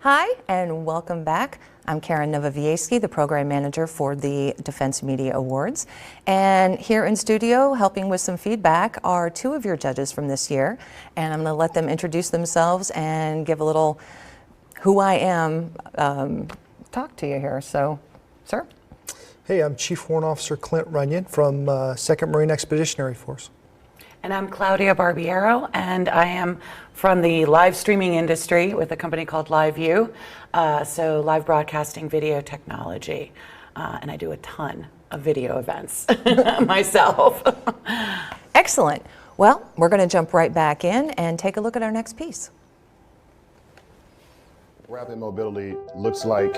Hi, and welcome back. I'm Karen Novowiejski, the Program Manager for the Defense Media Awards. And here in studio, helping with some feedback, are two of your judges from this year. And I'm going to let them introduce themselves and give a little who I am talk to you here. So, sir? Hey, I'm Chief Warrant Officer Clint Runyon from 2nd Marine Expeditionary Force. And I'm Claudia Barbiero, and I am from the live streaming industry with a company called LiveView, so live broadcasting video technology, and I do a ton of video events myself. Excellent. Well, we're going to jump right back in and take a look at our next piece. Rapid mobility looks like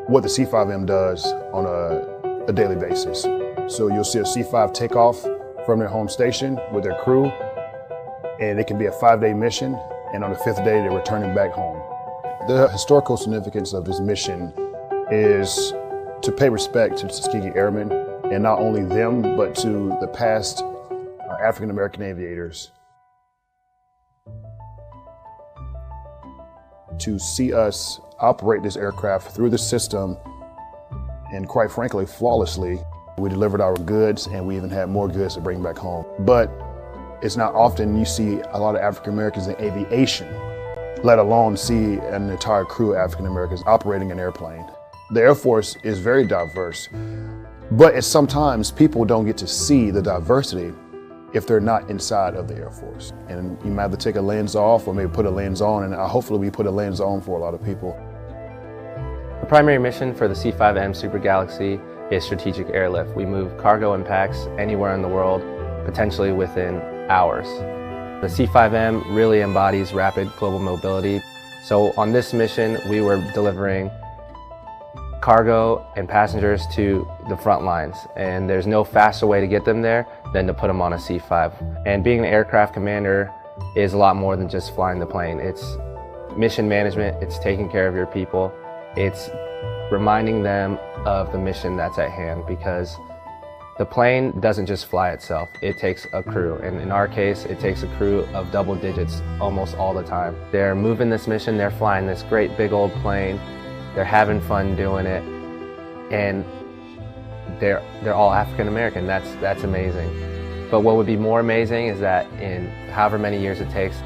what the C5M does on a daily basis. So you'll see a C5 take off from their home station with their crew, and it can be a 5-day mission, and on the 5th day they're returning back home. The historical significance of this mission is to pay respect to the Tuskegee Airmen, and not only them, but to the past African American aviators. To see us operate this aircraft through the system, and quite frankly, flawlessly. We delivered our goods, and we even had more goods to bring back home. But it's not often you see a lot of African Americans in aviation, let alone see an entire crew of African Americans operating an airplane. The Air Force is very diverse, but it's sometimes people don't get to see the diversity if they're not inside of the Air Force. And you might have to take a lens off or maybe put a lens on, and hopefully we put a lens on for a lot of people. The primary mission for the C5M Super Galaxy is strategic airlift. We move cargo and packs anywhere in the world, potentially within hours. The C5M really embodies rapid global mobility. So on this mission, we were delivering cargo and passengers to the front lines, and there's no faster way to get them there than to put them on a C5. And being an aircraft commander is a lot more than just flying the plane. It's mission management, it's taking care of your people, it's reminding them of the mission that's at hand, because the plane doesn't just fly itself, it takes a crew, and in our case it takes a crew of double digits almost all the time. They're moving this mission, they're flying this great big old plane, they're having fun doing it, and they're all African American. That's amazing. But what would be more amazing is that in however many years it takes,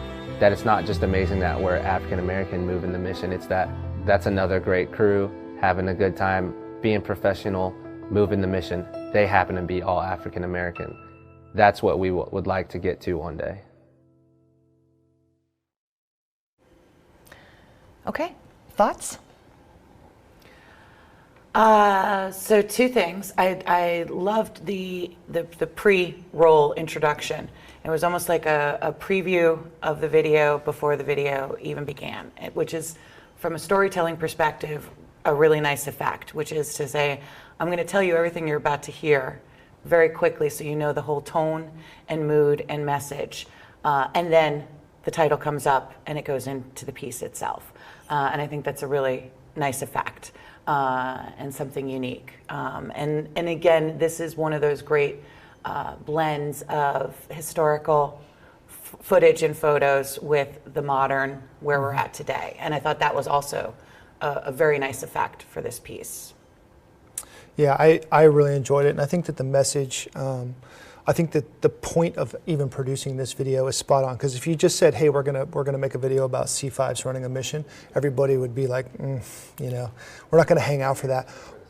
that it's not just amazing that we're African American moving the mission, it's that's another great crew having a good time, being professional, moving the mission. They happen to be all African American. That's what we would like to get to one day. Okay, thoughts? So two things. I loved the pre-roll introduction. It was almost like a preview of the video before the video even began, which is, from a storytelling perspective, a really nice effect, which is to say, I'm going to tell you everything you're about to hear very quickly so you know the whole tone and mood and message. And then the title comes up and it goes into the piece itself. And I think that's a really nice effect and something unique. And again, this is one of those great blends of historical footage and photos with the modern, where we're at today. And I thought that was also a very nice effect for this piece. Yeah, I really enjoyed it, and I think that the message, I think that the point of even producing this video is spot on. Because if you just said, "Hey, we're gonna make a video about C5s running a mission," everybody would be like, you know, we're not gonna hang out for that.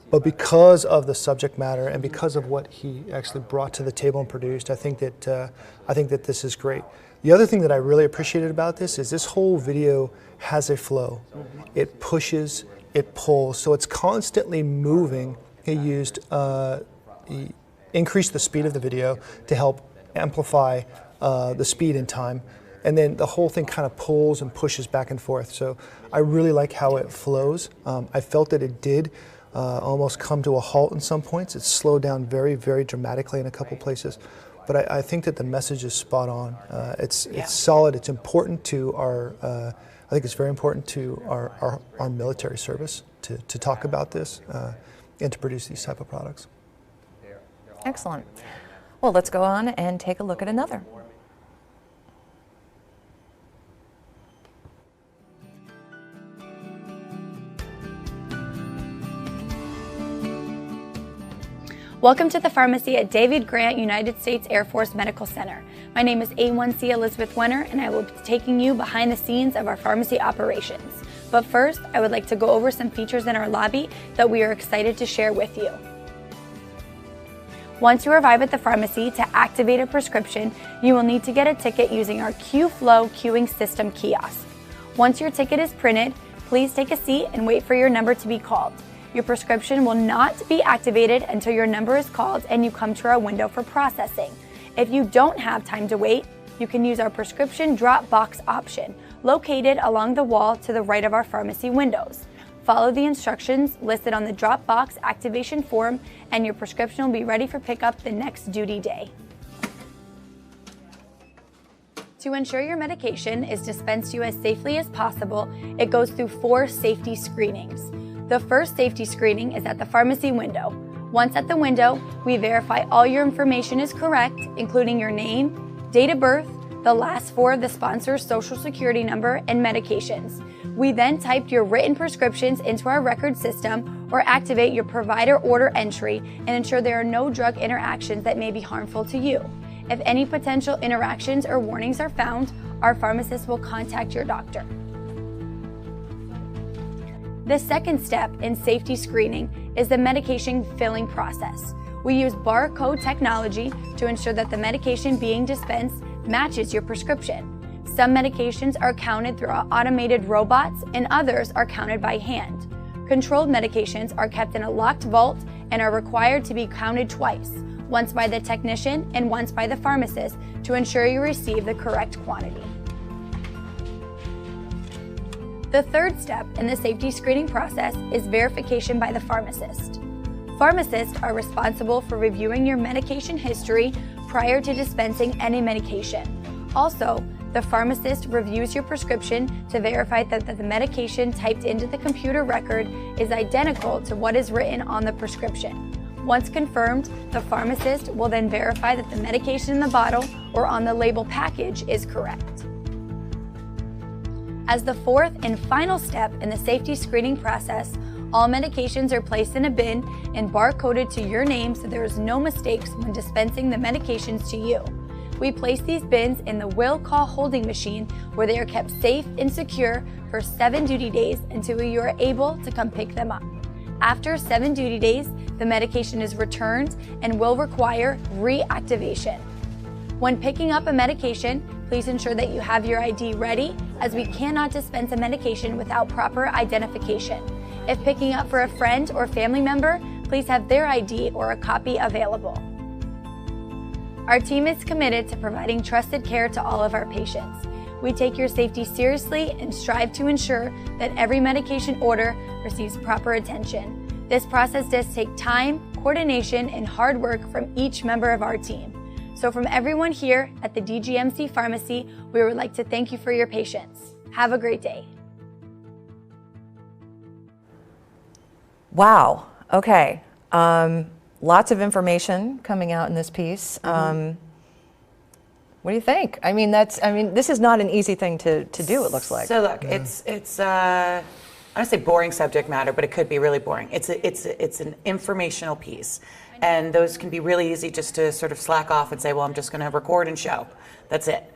But because of the subject matter and because of what he actually brought to the table and produced, I think that this is great. The other thing that I really appreciated about this is this whole video has a flow. It pushes, it pulls, so it's constantly moving. He used he increased the speed of the video to help amplify the speed and time, and then the whole thing kind of pulls and pushes back and forth. So I really like how it flows. I felt that it did almost come to a halt in some points. It slowed down very, very dramatically in a couple places. But I think that the message is spot on. It's solid. It's important to our. I think it's very important to our military service to talk about this and to produce these type of products. Excellent. Well, let's go on and take a look at another. Welcome to the pharmacy at David Grant United States Air Force Medical Center. My name is A1C Elizabeth Wenner, and I will be taking you behind the scenes of our pharmacy operations. But first, I would like to go over some features in our lobby that we are excited to share with you. Once you arrive at the pharmacy, to activate a prescription, you will need to get a ticket using our QFlow queuing system kiosk. Once your ticket is printed, please take a seat and wait for your number to be called. Your prescription will not be activated until your number is called and you come to our window for processing. If you don't have time to wait, you can use our prescription drop box option, located along the wall to the right of our pharmacy windows. Follow the instructions listed on the drop box activation form and your prescription will be ready for pickup the next duty day. To ensure your medication is dispensed to you as safely as possible, it goes through 4 safety screenings. The first safety screening is at the pharmacy window. Once at the window, we verify all your information is correct, including your name, date of birth, the last 4 of the sponsor's social security number, and medications. We then type your written prescriptions into our record system or activate your provider order entry and ensure there are no drug interactions that may be harmful to you. If any potential interactions or warnings are found, our pharmacist will contact your doctor. The second step in safety screening is the medication filling process. We use barcode technology to ensure that the medication being dispensed matches your prescription. Some medications are counted through our automated robots and others are counted by hand. Controlled medications are kept in a locked vault and are required to be counted twice, once by the technician and once by the pharmacist to ensure you receive the correct quantity. The third step in the safety screening process is verification by the pharmacist. Pharmacists are responsible for reviewing your medication history prior to dispensing any medication. Also, the pharmacist reviews your prescription to verify that the medication typed into the computer record is identical to what is written on the prescription. Once confirmed, the pharmacist will then verify that the medication in the bottle or on the label package is correct. As the fourth and final step in the safety screening process, all medications are placed in a bin and barcoded to your name so there is no mistakes when dispensing the medications to you. We place these bins in the will call holding machine where they are kept safe and secure for 7 duty days until you are able to come pick them up. After 7 duty days, the medication is returned and will require reactivation. When picking up a medication, please ensure that you have your ID ready, as we cannot dispense a medication without proper identification. If picking up for a friend or family member, please have their ID or a copy available. Our team is committed to providing trusted care to all of our patients. We take your safety seriously and strive to ensure that every medication order receives proper attention. This process does take time, coordination, and hard work from each member of our team. So from everyone here at the DGMC Pharmacy, we would like to thank you for your patience. Have a great day. Wow. Okay. Lots of information coming out in this piece. What do you think? I mean, this is not an easy thing to do, it looks like. So look, it's I don't say boring subject matter, but it could be really boring. It's an informational piece. And those can be really easy just to sort of slack off and say, well, I'm just going to record and show. That's it.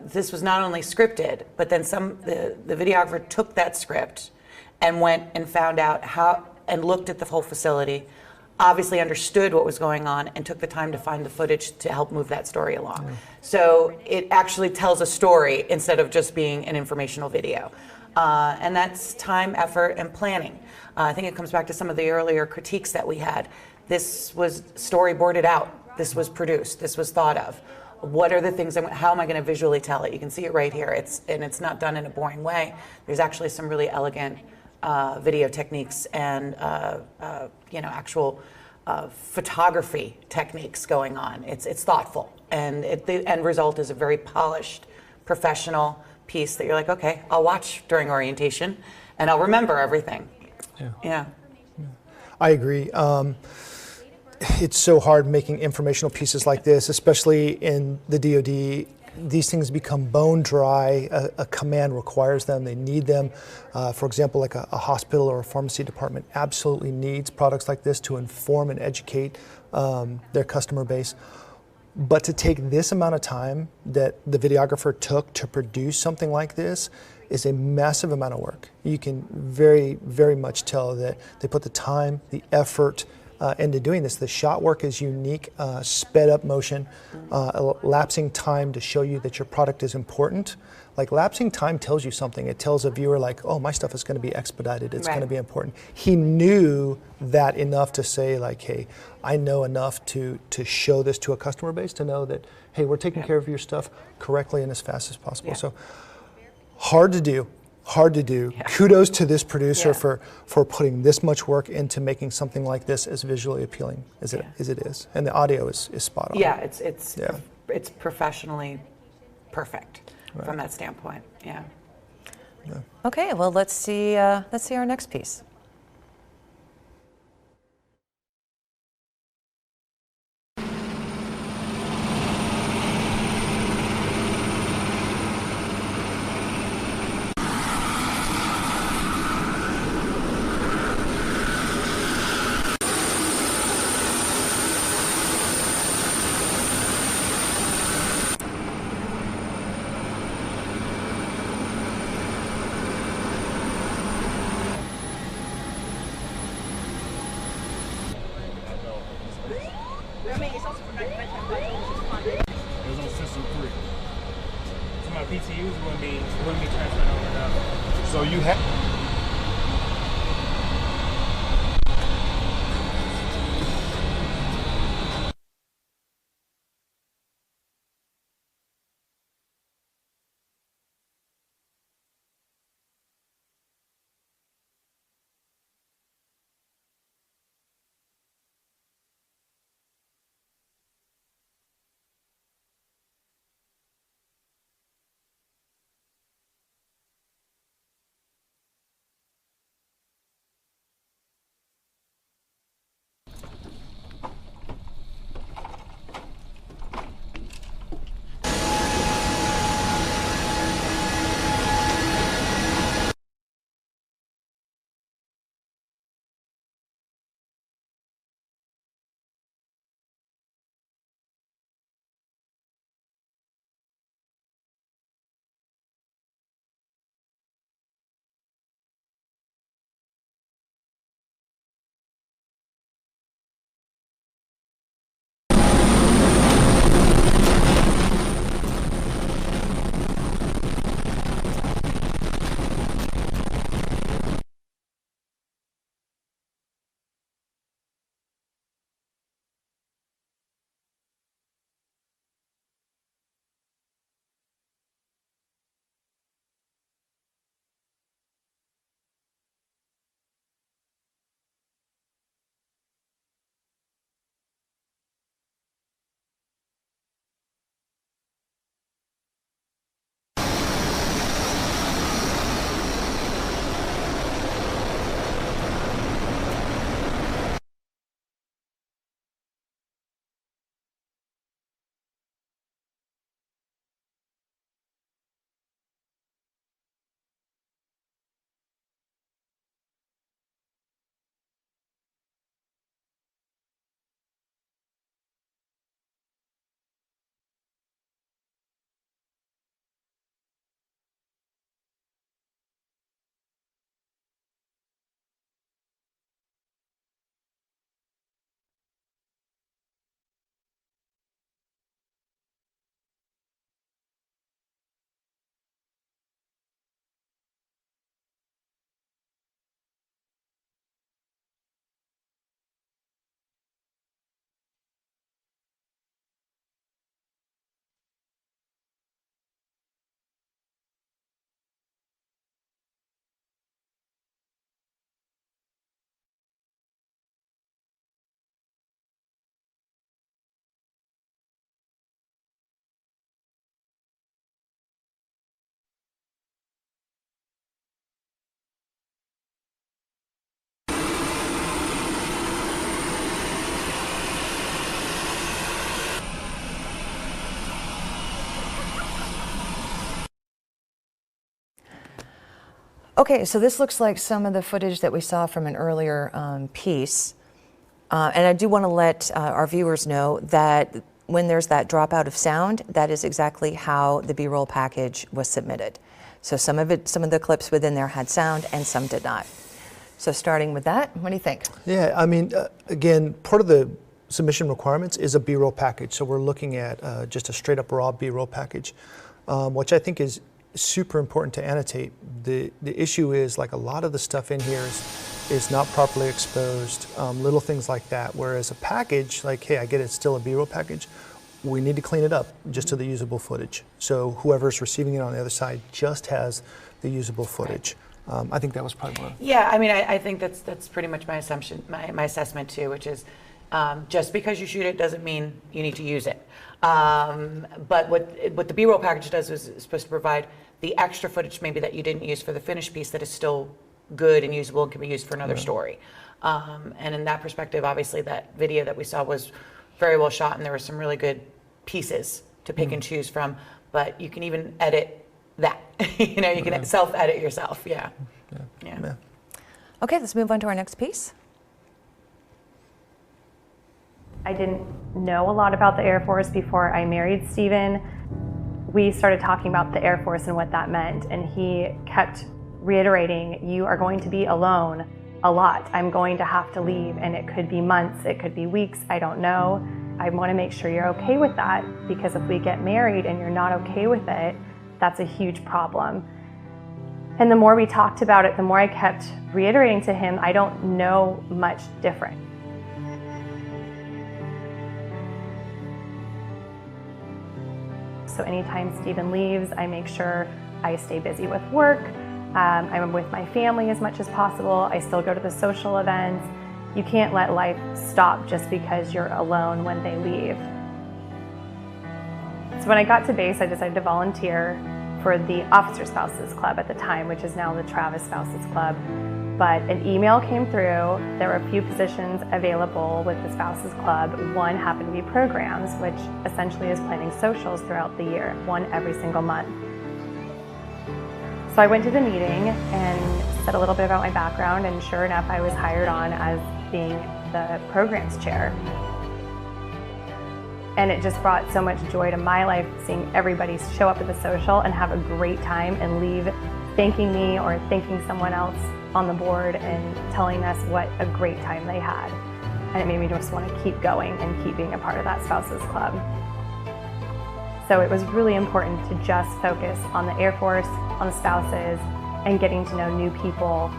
This was not only scripted, but then the videographer took that script and went and found out how, and looked at the whole facility, obviously understood what was going on, and took the time to find the footage to help move that story along. So it actually tells a story instead of just being an informational video. And that's time, effort, and planning. I think it comes back to some of the earlier critiques that we had. This was storyboarded out. This was produced. This was thought of. What are the things, how am I going to visually tell it? You can see it right here. It's not done in a boring way. There's actually some really elegant video techniques and actual photography techniques going on. It's thoughtful, and the end result is a very polished, professional piece that you're like, okay, I'll watch during orientation, and I'll remember everything. Yeah. I agree. It's so hard making informational pieces like this, especially in the DoD these things become bone dry. A command requires them, they need them. For example, like a hospital or a pharmacy department absolutely needs products like this to inform and educate their customer base. But to take this amount of time that the videographer took to produce something like this is a massive amount of work. You can very, very much tell that they put the time, the effort into doing this. The shot work is unique, sped up motion, lapsing time to show you that your product is important. Like lapsing time tells you something. It tells a viewer like, oh, my stuff is going to be expedited. It's going to be important. He knew that enough to say like, hey, I know enough to show this to a customer base to know that, hey, we're taking care of your stuff correctly and as fast as possible. So hard to do. Hard to do. Kudos to this producer for putting this much work into making something like this as visually appealing as it is. And the audio is spot on. Yeah, it's professionally perfect from that standpoint. Yeah. Okay, well let's see our next piece. It was on system 3. So my PTUs wouldn't be transferred over now. So you have. Okay, so this looks like some of the footage that we saw from an earlier piece. And I do want to let our viewers know that when there's that dropout of sound, that is exactly how the B-roll package was submitted. So some of the clips within there had sound and some did not. So starting with that, what do you think? Yeah, I mean, again, part of the submission requirements is a B-roll package. So we're looking at just a straight up raw B-roll package, which I think is super important to annotate. The issue is, like, a lot of the stuff in here is not properly exposed, little things like that. Whereas a package, like, hey, I get it's still a B-roll package, we need to clean it up just to the usable footage. So whoever's receiving it on the other side just has the usable footage. I think that was probably one. Yeah, I mean, I think that's pretty much my assumption, my assessment too, which is just because you shoot it doesn't mean you need to use it. But what the B-roll package does is it's supposed to provide the extra footage maybe that you didn't use for the finished piece that is still good and usable and can be used for another story. And in that perspective, obviously that video that we saw was very well shot and there were some really good pieces to pick and choose from, but you can even edit that. You know, you can self-edit yourself, yeah. Okay, let's move on to our next piece. I didn't know a lot about the Air Force before I married Steven. We started talking about the Air Force and what that meant, and he kept reiterating, you are going to be alone a lot. I'm going to have to leave, and it could be months, it could be weeks, I don't know. I want to make sure you're okay with that, because if we get married and you're not okay with it, that's a huge problem. And the more we talked about it, the more I kept reiterating to him, I don't know much different. So anytime Steven leaves, I make sure I stay busy with work. I'm with my family as much as possible. I still go to the social events. You can't let life stop just because you're alone when they leave. So when I got to base, I decided to volunteer for the Officer Spouses Club at the time, which is now the Travis Spouses Club. But an email came through. There were a few positions available with the Spouses Club. One happened to be programs, which essentially is planning socials throughout the year, one every single month. So I went to the meeting and said a little bit about my background, and sure enough, I was hired on as being the programs chair. And it just brought so much joy to my life, seeing everybody show up at the social and have a great time and leave thanking me or thanking someone else on the board and telling us what a great time they had. And it made me just want to keep going and keep being a part of that Spouses Club. So it was really important to just focus on the Air Force, on the spouses, and getting to know new people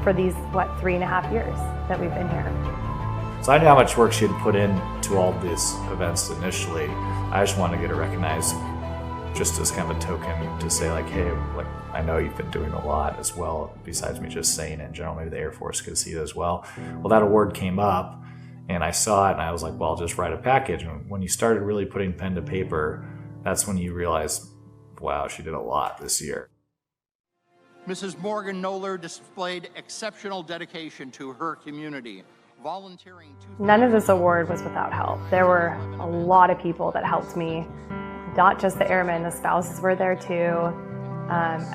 for these, 3.5 years that we've been here. So I knew how much work she had put into all these events initially. I just wanted to get her recognized just as kind of a token to say, like, hey, like, I know you've been doing a lot as well, besides me just saying it in general. Maybe the Air Force could see it as well. Well, that award came up and I saw it and I was like, well, I'll just write a package. And when you started really putting pen to paper, that's when you realize, wow, she did a lot this year. Mrs. Morgan Noller displayed exceptional dedication to her community, volunteering. None of this award was without help. There were a lot of people that helped me, not just the airmen, the spouses were there too,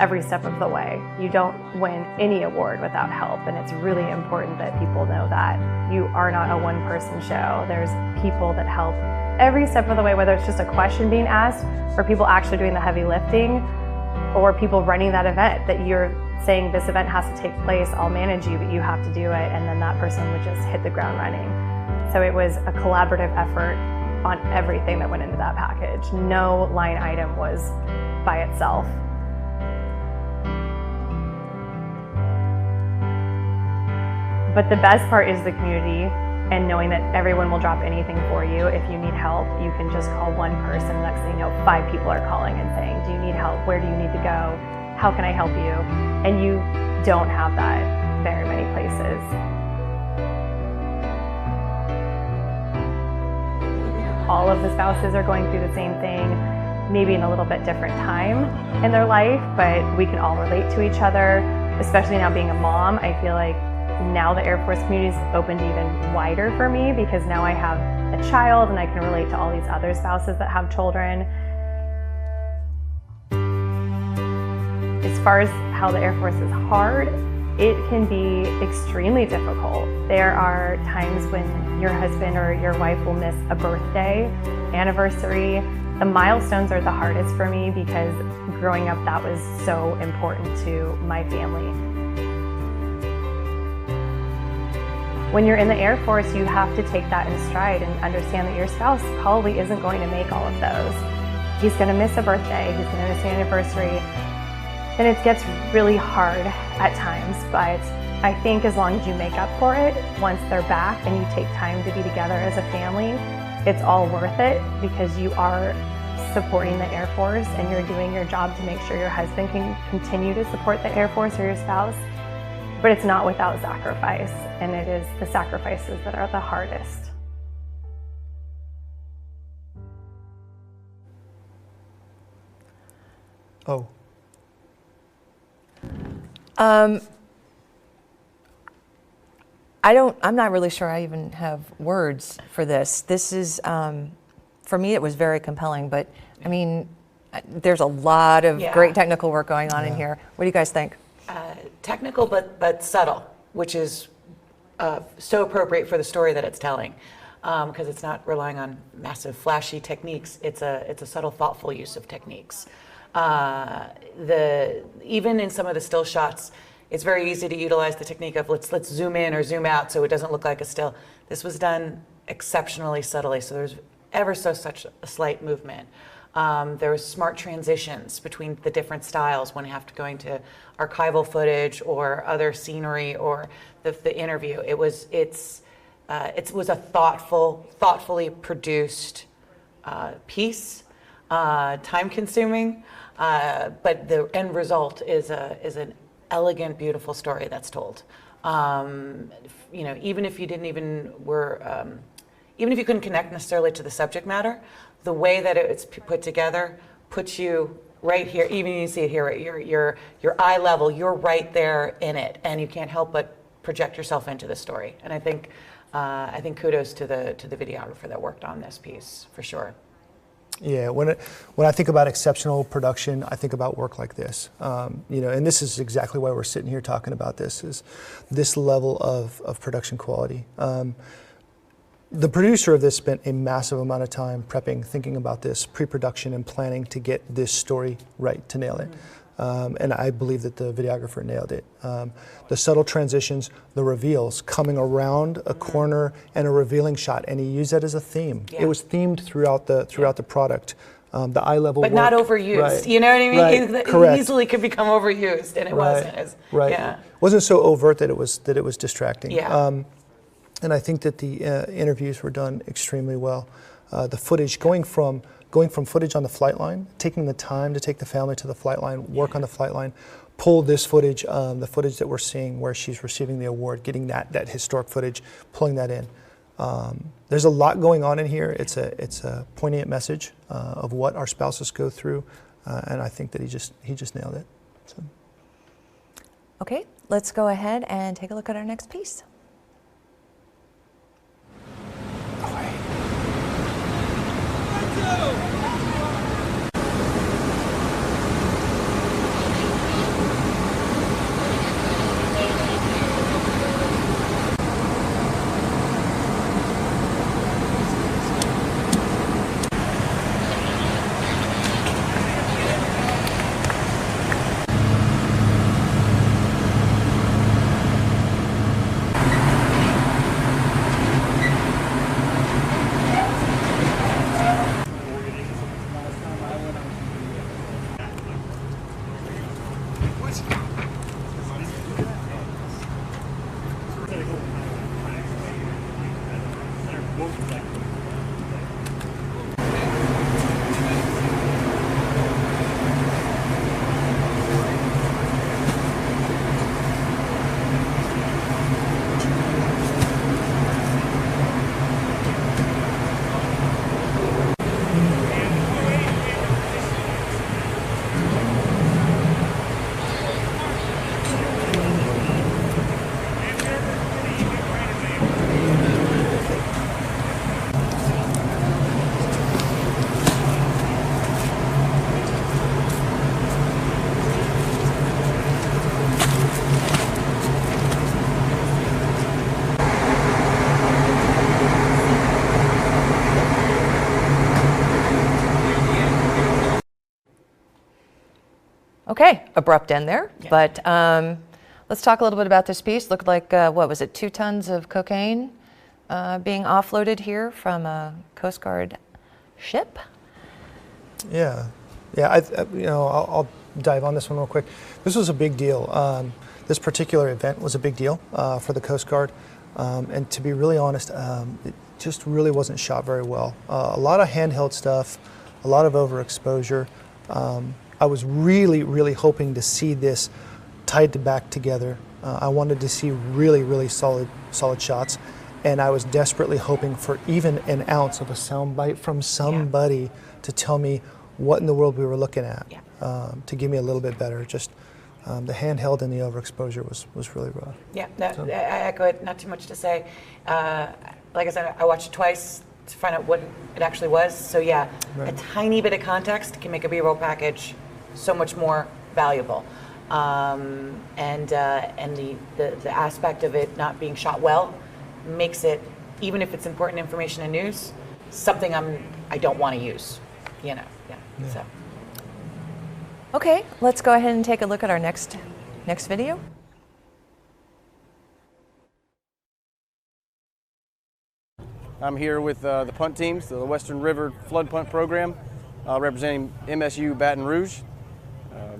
every step of the way. You don't win any award without help, and it's really important that people know that. You are not a one-person show. There's people that help every step of the way, whether it's just a question being asked, or people actually doing the heavy lifting, or people running that event, that you're saying this event has to take place, I'll manage you, but you have to do it, and then that person would just hit the ground running. So it was a collaborative effort on everything that went into that package. No line item was by itself. But the best part is the community, and knowing that everyone will drop anything for you. If you need help, you can just call one person. Next thing you know, 5 people are calling and saying, do you need help? Where do you need to go? How can I help you? And you don't have that very many places. All of the spouses are going through the same thing, maybe in a little bit different time in their life, but we can all relate to each other, especially now being a mom. I feel like now the Air Force community is opened even wider for me, because now I have a child and I can relate to all these other spouses that have children. As far as how the Air Force is hard, it can be extremely difficult. There are times when your husband or your wife will miss a birthday, anniversary. The milestones are the hardest for me because growing up that was so important to my family. When you're in the Air Force, you have to take that in stride and understand that your spouse probably isn't going to make all of those. He's going to miss a birthday, he's going to miss an anniversary, and it gets really hard at times, but I think as long as you make up for it, once they're back and you take time to be together as a family, it's all worth it because you are supporting the Air Force and you're doing your job to make sure your husband can continue to support the Air Force or your spouse, but it's not without sacrifice, and it is the sacrifices that are the hardest. Oh. I'm not really sure I even have words for this. This is, for me, it was very compelling, but I mean, there's a lot of great technical work going on in here. What do you guys think? Technical, but subtle, which is so appropriate for the story that it's telling, because it's not relying on massive, flashy techniques. It's a subtle, thoughtful use of techniques. Even in some of the still shots, it's very easy to utilize the technique of let's zoom in or zoom out so it doesn't look like a still. This was done exceptionally subtly, so there's such a slight movement. There was smart transitions between the different styles when you have to go into archival footage or other scenery or the interview. It was a thoughtfully produced piece, time-consuming, but the end result is an elegant, beautiful story that's told. You know, even if you even if you couldn't connect necessarily to the subject matter, the way that it's put together puts you right here. Even you see it here, right? Your eye level, you're right there in it, and you can't help but project yourself into the story. And I think kudos to the videographer that worked on this piece for sure. Yeah, when I think about exceptional production, I think about work like this. You know, and this is exactly why we're sitting here talking about this, is this level of production quality. The producer of this spent a massive amount of time prepping, thinking about this, pre-production and planning to get this story right, to nail it. And I believe that the videographer nailed it. The subtle transitions, the reveals, coming around a corner and a revealing shot, and he used that as a theme. Yeah. It was themed throughout the product. The eye level but work, not overused. Right. You know what I mean? Right. It easily could become overused, and it wasn't. Right. Yeah. It wasn't so overt that it was distracting. Yeah. And I think that the interviews were done extremely well. The footage going from footage on the flight line, taking the time to take the family to the flight line, work on the flight line, pull this footage, the footage that we're seeing where she's receiving the award, getting that historic footage, pulling that in. There's a lot going on in here. It's a poignant message of what our spouses go through, and I think that he just nailed it. So. Okay, let's go ahead and take a look at our next piece. abrupt end there. Yeah. But let's talk a little bit about this piece. Looked like, what was it, 2 tons of cocaine being offloaded here from a Coast Guard ship? Yeah, I'll dive on this one real quick. This was a big deal. This particular event was a big deal for the Coast Guard, and to be really honest, it just really wasn't shot very well. A lot of handheld stuff, a lot of overexposure. I was really hoping to see this tied back together. I wanted to see really solid shots, and I was desperately hoping for even an ounce of a sound bite from somebody to tell me what in the world we were looking at, to give me a little bit better. Just the handheld and the overexposure was really rough. Yeah, no, I echo it. Not too much to say. Like I said, I watched it twice to find out what it actually was. So yeah, a tiny bit of context can make a B-roll package so much more valuable. And the aspect of it not being shot well makes it, even if it's important information and news, something I don't want to use. You know, so. Okay, let's go ahead and take a look at our next video. I'm here with the punt teams, the Western River Flood Punt Program, representing MSU Baton Rouge,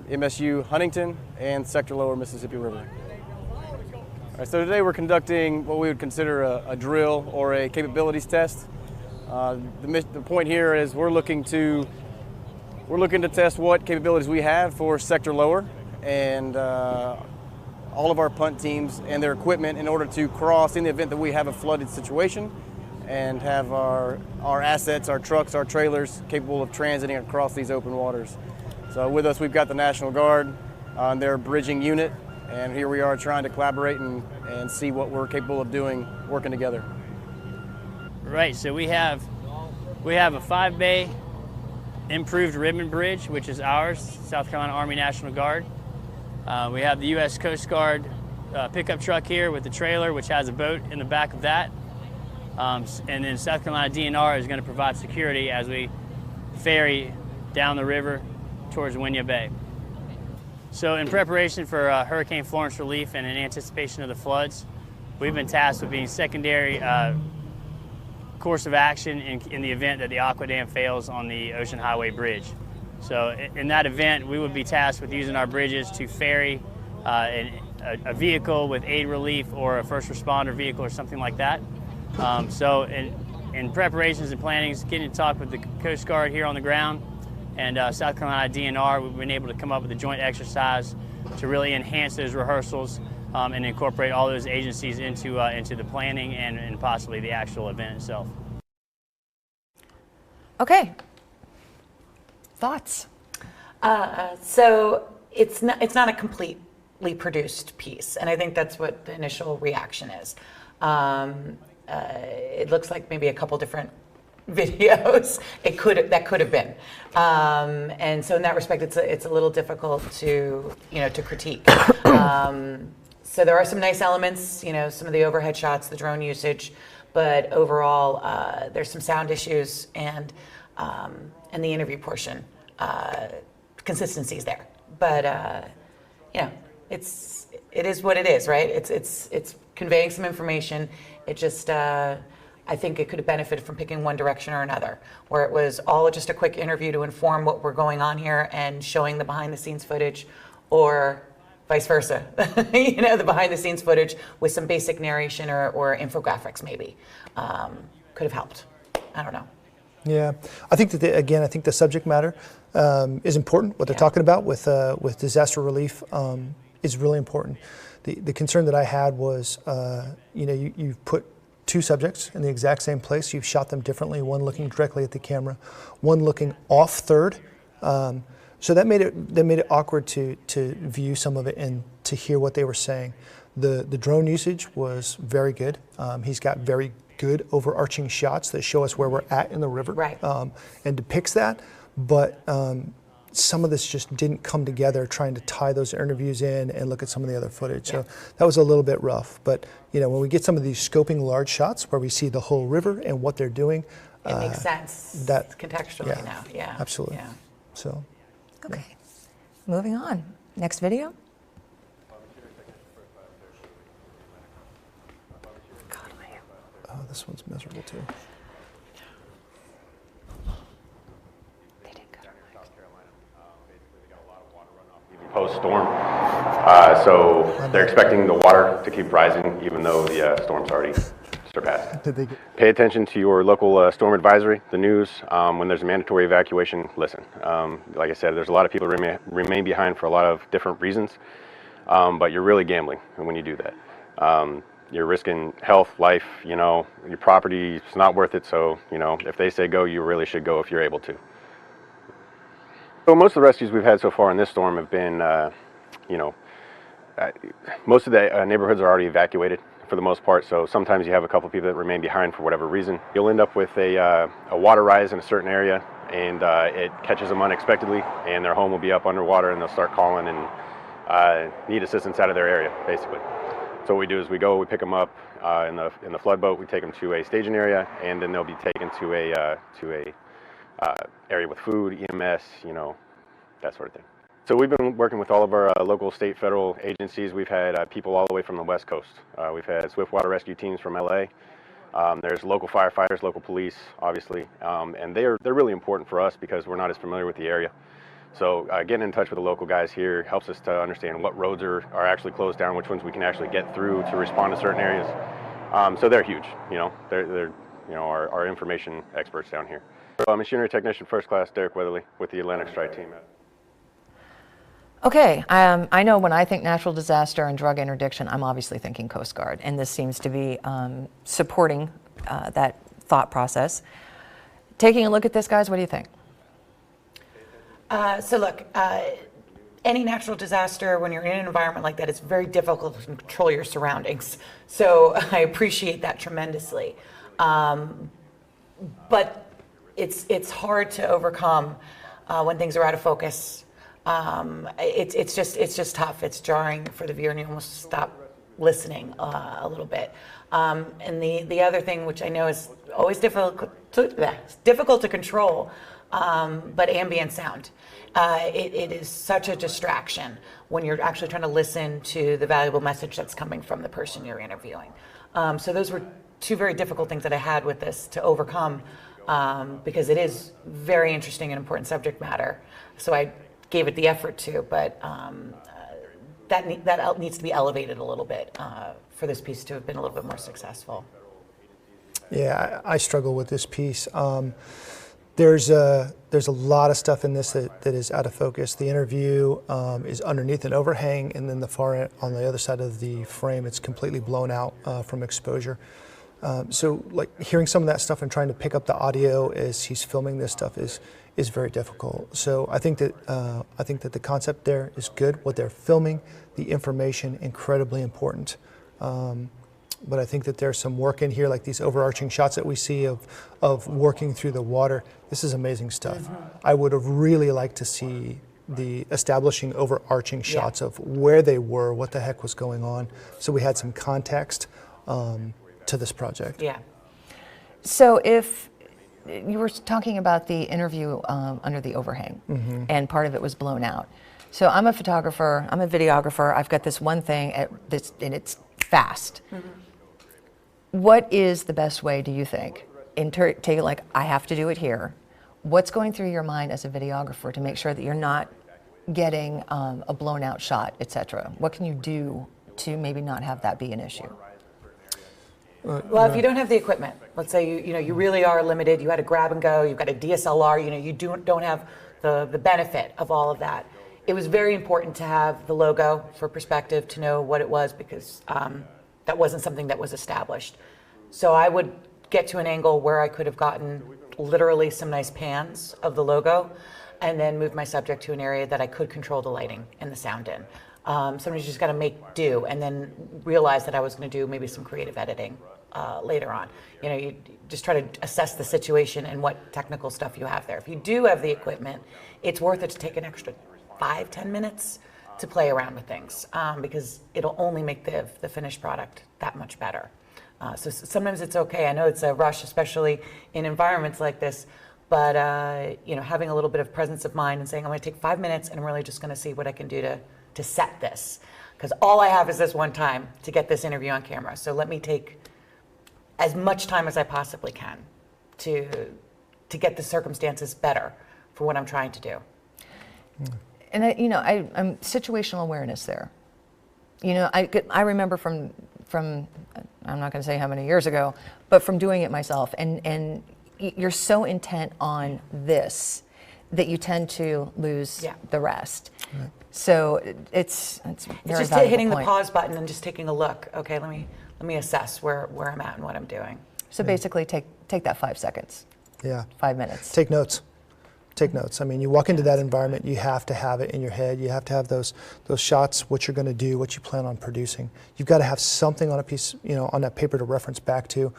MSU Huntington, and Sector Lower Mississippi River. All right, so today we're conducting what we would consider a drill or a capabilities test. The point here is we're looking to test what capabilities we have for Sector Lower and all of our punt teams and their equipment in order to cross in the event that we have a flooded situation and have our assets, our trucks, our trailers capable of transiting across these open waters. So with us we've got the National Guard on their bridging unit, and here we are trying to collaborate and see what we're capable of doing working together. Right, so we have a 5-bay improved ribbon bridge, which is ours, South Carolina Army National Guard. We have the U.S. Coast Guard pickup truck here with the trailer, which has a boat in the back of that. And then South Carolina DNR is going to provide security as we ferry down the river towards Winyah Bay. So in preparation for Hurricane Florence relief and in anticipation of the floods, we've been tasked with being secondary course of action in the event that the Aqua Dam fails on the Ocean Highway Bridge. So in that event, we would be tasked with using our bridges to ferry a vehicle with aid relief or a first responder vehicle or something like that. So in preparations and plannings, getting to talk with the Coast Guard here on the ground and South Carolina DNR, we've been able to come up with a joint exercise to really enhance those rehearsals and incorporate all those agencies into the planning and possibly the actual event itself. Okay. Thoughts? So it's not a completely produced piece, and I think that's what the initial reaction is. It looks like maybe a couple different videos that could have been, and so in that respect, it's a little difficult to critique. So there are some nice elements, some of the overhead shots, the drone usage, but overall there's some sound issues and the interview portion consistencies there. But it is what it is, right? It's conveying some information. It just I think it could have benefited from picking one direction or another, where it was all just a quick interview to inform what we're going on here and showing the behind the scenes footage, or vice versa, the behind the scenes footage with some basic narration or infographics maybe could have helped. I don't know. Yeah, I think that I think the subject matter is important. What they're talking about with disaster relief is really important. The concern that I had was, you've put 2 subjects in the exact same place. You've shot them differently. One looking directly at the camera, one looking off third. So that made it awkward to view some of it and to hear what they were saying. The drone usage was very good. He's got very good overarching shots that show us where we're at in the river, right. And depicts that. But some of this just didn't come together, trying to tie those interviews in and look at some of the other footage. So that was a little bit rough. But when we get some of these scoping large shots where we see the whole river and what they're doing, it makes sense. That contextually now, absolutely. Yeah. So. Okay, moving on. Next video. Oh, this one's miserable too. Post-storm, so they're expecting the water to keep rising even though the storm's already surpassed. Pay attention to your local storm advisory, the news. When there's a mandatory evacuation, listen. Like I said, there's a lot of people who remain behind for a lot of different reasons, but you're really gambling when you do that. You're risking health, life, you know, your property. It's not worth it, so, you know, if they say go, you really should go if you're able to. So most of the rescues we've had so far in this storm have been, you know, most of the neighborhoods are already evacuated for the most part, so sometimes you have a couple people that remain behind for whatever reason. You'll end up with a water rise in a certain area, and it catches them unexpectedly, and their home will be up underwater, and they'll start calling and need assistance out of their area, basically. So what we do is we pick them up in the flood boat, we take them to a staging area, and then they'll be taken to a area with food, EMS, you know, that sort of thing. So we've been working with all of our local, state, federal agencies. We've had people all the way from the West Coast. We've had swiftwater rescue teams from LA. There's local firefighters, local police, obviously, and they're really important for us because we're not as familiar with the area. So getting in touch with the local guys here helps us to understand what roads are actually closed down, which ones we can actually get through to respond to certain areas. So they're huge, you know, they're you know, our information experts down here. Machinery Technician First Class Derek Weatherly with the Atlantic Strike Team. Okay, I know when I think natural disaster and drug interdiction, I'm obviously thinking Coast Guard, and this seems to be supporting that thought process. Taking a look at this, guys, what do you think? So look, any natural disaster, when you're in an environment like that, it's very difficult to control your surroundings. So I appreciate that tremendously. But it's hard to overcome when things are out of focus. It's just tough. It's jarring for the viewer, and you almost stop listening a little bit. And the other thing, which I know is always difficult to control, but ambient sound. It is such a distraction when you're actually trying to listen to the valuable message that's coming from the person you're interviewing. So those were two very difficult things that I had with this to overcome, because it is very interesting and important subject matter. So I gave it the effort to, but that needs to be elevated a little bit for this piece to have been a little bit more successful. Yeah, I struggle with this piece. There's a lot of stuff in this that is out of focus. The interview is underneath an overhang, and then on the other side of the frame, it's completely blown out from exposure. So like hearing some of that stuff and trying to pick up the audio as he's filming this stuff is very difficult. So I think that the concept there is good. What they're filming, the information, incredibly important. But I think that there's some work in here, like these overarching shots that we see of working through the water. This is amazing stuff. Mm-hmm. I would have really liked to see the establishing overarching shots of where they were, what the heck was going on, so we had some context to this project. Yeah. So if you were talking about the interview under the overhang, mm-hmm. and part of it was blown out. So I'm a photographer, I'm a videographer, I've got this one thing, and it's fast. Mm-hmm. What is the best way, do you think, like, I have to do it here? What's going through your mind as a videographer to make sure that you're not getting a blown out shot, etc.? What can you do to maybe not have that be an issue? Well, if you don't have the equipment, let's say you really are limited, you had a grab and go, you've got a DSLR, you don't have the benefit of all of that. It was very important to have the logo for perspective, to know what it was, because that wasn't something that was established. So I would get to an angle where I could have gotten literally some nice pans of the logo, and then move my subject to an area that I could control the lighting and the sound in. Somebody's just got to make do, and then realize that I was going to do maybe some creative editing later on. You just try to assess the situation and what technical stuff you have there. If you do have the equipment, it's worth it to take an extra 5-10 minutes to play around with things, because it'll only make the finished product that much better. So sometimes it's okay. I know it's a rush, especially in environments like this, but having a little bit of presence of mind and saying, I'm going to take 5 minutes and I'm really just going to see what I can do to to set this, because all I have is this one time to get this interview on camera. So let me take as much time as I possibly can to get the circumstances better for what I'm trying to do. And I'm situational awareness there. I remember from I'm not going to say how many years ago, but from doing it myself, and you're so intent on this that you tend to lose the rest. Right. So it's just hitting the pause button and just taking a look. Okay, let me assess where I'm at and what I'm doing. So basically, take that 5 seconds. Yeah. 5 minutes. Take notes. Take notes. I mean, you walk into that environment, you have to have it in your head. You have to have those shots, what you're going to do, what you plan on producing. You've got to have something on a piece, on that paper to reference back to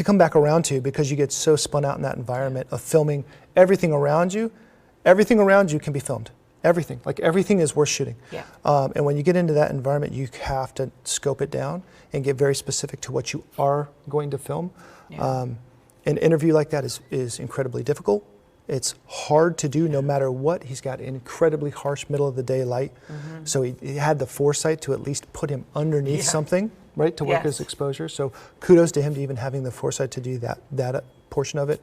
come back around to, because you get so spun out in that environment of filming everything around you. Everything around you can be filmed. Everything. Like, everything is worth shooting. Yeah. And when you get into that environment, you have to scope it down and get very specific to what you are going to film. Yeah. An interview like that is incredibly difficult. It's hard to do no matter what. He's got incredibly harsh middle of the day light. Mm-hmm. So he had the foresight to at least put him underneath something, right, to work his exposure. So kudos to him to even having the foresight to do that portion of it.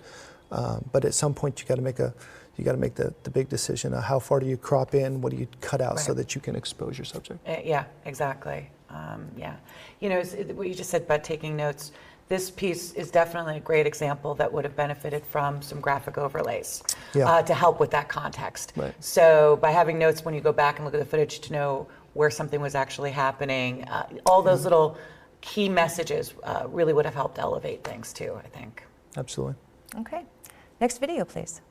But at some point you got to make the big decision of how far do you crop in, what do you cut out so that you can expose your subject. Yeah, exactly. What you just said about taking notes. This piece is definitely a great example that would have benefited from some graphic overlays to help with that context. Right. So by having notes when you go back and look at the footage to know where something was actually happening, all those little key messages really would have helped elevate things too, I think. Absolutely. Okay. Next video, please.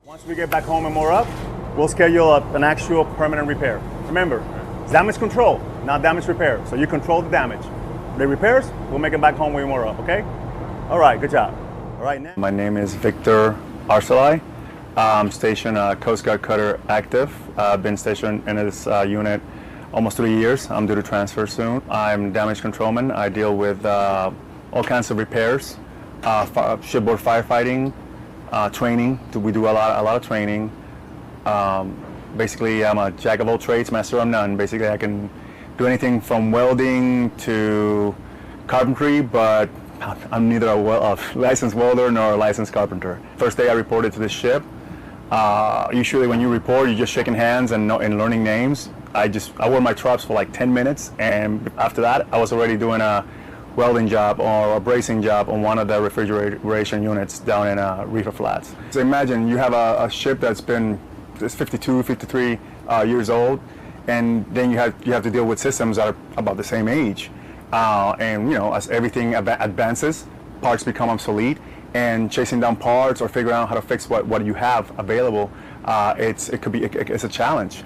Once we get back home and more up, we'll schedule an actual permanent repair. Remember, it's damage control, not damage repair. So you control the damage. The repairs, we'll make it back home when we're up, okay? All right, good job. All right, now. My name is Victor Arcelai. I'm stationed Coast Guard Cutter Active. I've been stationed in this unit almost 3 years. I'm due to transfer soon. I'm damage controlman. I deal with all kinds of repairs, shipboard firefighting, training. We do a lot of training. Basically, I'm a jack of all trades, master of none. Basically, I can do anything from welding to carpentry, but I'm neither a licensed welder nor a licensed carpenter. First day I reported to the ship. Usually when you report, you're just shaking hands and learning names. I wore my trucks for like 10 minutes, and after that, I was already doing a welding job or a bracing job on one of the refrigeration units down in Reefer Flats. So imagine you have a ship that's 52, 53 years old, and then you have to deal with systems that are about the same age. And as everything advances, parts become obsolete, and chasing down parts or figuring out how to fix what you have available, it's a challenge.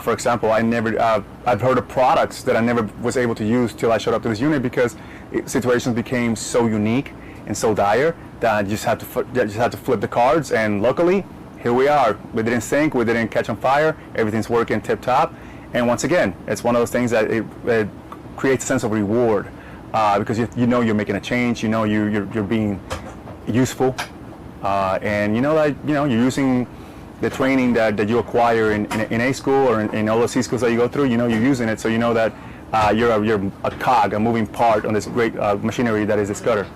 For example, I've heard of products that I never was able to use till I showed up to this unit because situations became so unique and so dire that I just had to flip the cards, and luckily, here we are. We didn't sink, we didn't catch on fire, everything's working tip top. And once again, it's one of those things that it creates a sense of reward because you know you're making a change, you know you're being useful, and you're using the training that you acquire in A school or in all the C schools that you go through. You're using it, so you know that you're a cog, a moving part on this great machinery that is this cutter.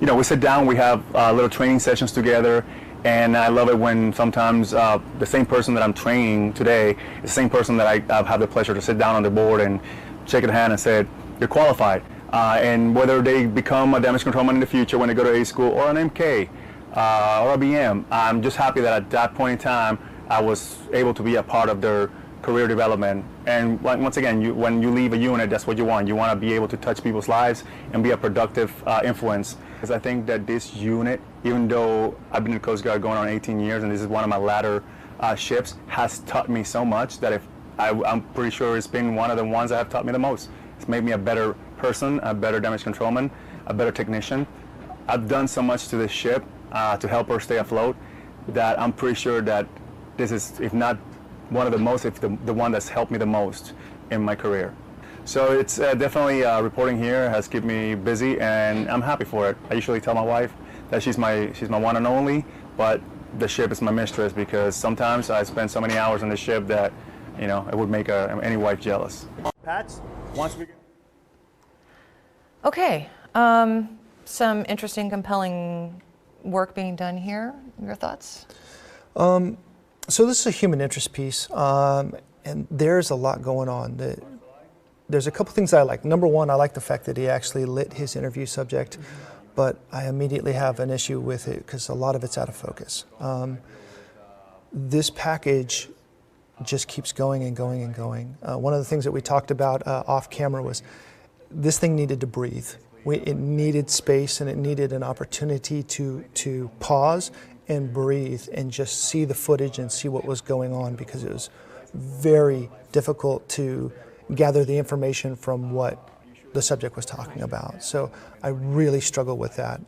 We sit down, we have little training sessions together. And I love it when sometimes the same person that I'm training today is the same person that I have the pleasure to sit down on the board and shake their hand and say, you're qualified. And whether they become a damage controlman in the future when they go to A school or an MK or a BM, I'm just happy that at that point in time I was able to be a part of their career development. And once again, when you leave a unit, that's what you want. You want to be able to touch people's lives and be a productive influence. Because I think that this unit, even though I've been in the Coast Guard going on 18 years and this is one of my latter ships, has taught me so much that I'm pretty sure it's been one of the ones that have taught me the most. It's made me a better person, a better damage controlman, a better technician. I've done so much to this ship to help her stay afloat that I'm pretty sure that this is, if not one of the most, if the one that's helped me the most in my career. So it's definitely reporting here has kept me busy, and I'm happy for it. I usually tell my wife that she's my one and only, but the ship is my mistress, because sometimes I spend so many hours on the ship that, you know, it would make any wife jealous. Patch, once we get... Okay, some interesting, compelling work being done here. Your thoughts? So this is a human interest piece, and there's a lot going on. There's a couple things I like. Number one, I like the fact that he actually lit his interview subject, but I immediately have an issue with it because a lot of it's out of focus. This package just keeps going and going and going. One of the things that we talked about off camera was this thing needed to breathe. It needed space, and it needed an opportunity to pause and breathe and just see the footage and see what was going on, because it was very difficult to gather the information from what the subject was talking about. So I really struggle with that.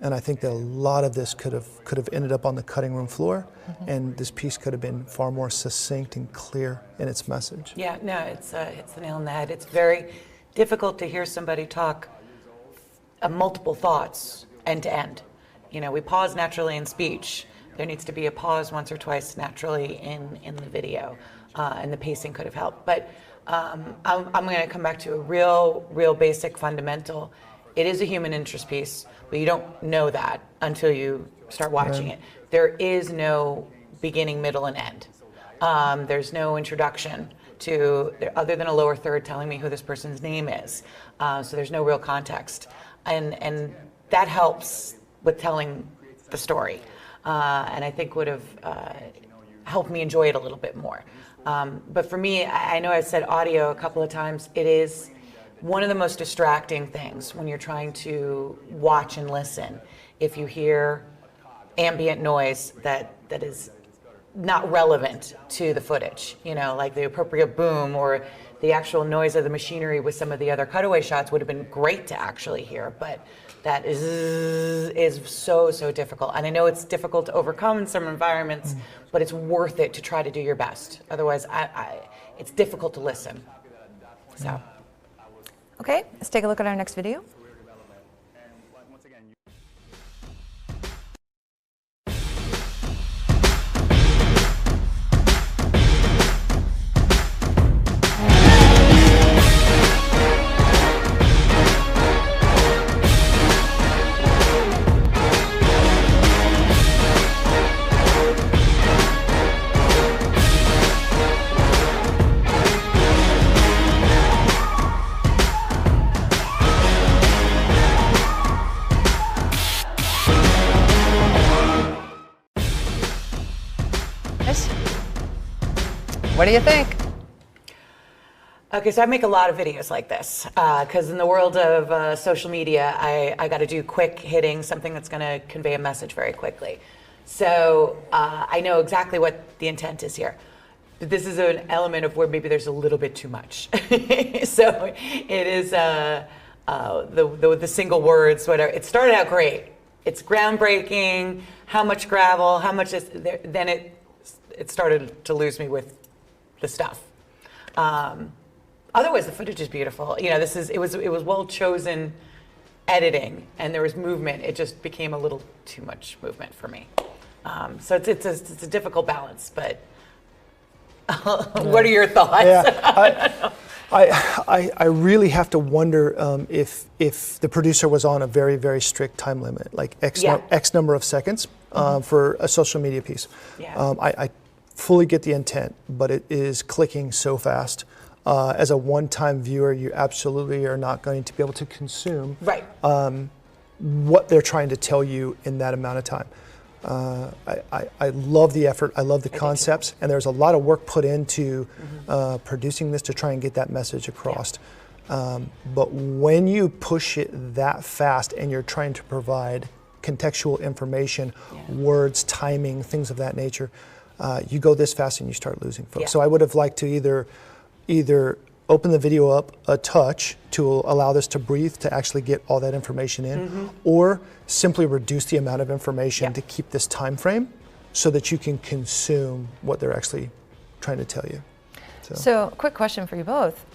And I think that a lot of this could have ended up on the cutting room floor, and this piece could have been far more succinct and clear in its message. Yeah, no, it's the nail on the head. It's very difficult to hear somebody talk multiple thoughts end to end. You know, we pause naturally in speech. There needs to be a pause once or twice naturally in the video, and the pacing could have helped. But I'm going to come back to a real basic fundamental. It is a human interest piece, but you don't know that until you start watching it. There is no beginning, middle, and end. There's no introduction other than a lower third telling me who this person's name is. So there's no real context. And that helps with telling the story. And I think would have helped me enjoy it a little bit more. But for me, I know I've said audio a couple of times, it is one of the most distracting things when you're trying to watch and listen. If you hear ambient noise that is not relevant to the footage, you know, like the appropriate boom or the actual noise of the machinery with some of the other cutaway shots would have been great to actually hear, but that is so difficult. And I know it's difficult to overcome in some environments, but it's worth it to try to do your best. Otherwise, it's difficult to listen. So. Okay, let's take a look at our next video. What do you think? Okay, so I make a lot of videos like this because in the world of social media, I got to do quick hitting, something that's going to convey a message very quickly. So I know exactly what the intent is here. But this is an element of where maybe there's a little bit too much. So it is the single words, whatever. It started out great. It's groundbreaking. How much gravel? How much is there? Then it started to lose me with the stuff. Otherwise, the footage is beautiful. You know, it was well chosen editing, and there was movement. It just became a little too much movement for me. So it's a difficult balance. But what are your thoughts? Yeah, I really have to wonder if the producer was on a very strict time limit, like X number of seconds for a social media piece. Yeah. I fully get the intent, but it is clicking so fast. As a one-time viewer, you absolutely are not going to be able to consume what they're trying to tell you in that amount of time. I love the effort, I love the concepts, and there's a lot of work put into producing this to try and get that message across. But when you push it that fast and you're trying to provide contextual information, words, timing, things of that nature, you go this fast and you start losing folks. So I would have liked to either open the video up a touch to allow this to breathe, to actually get all that information in, or simply reduce the amount of information to keep this time frame so that you can consume what they're actually trying to tell you. So quick question for you both.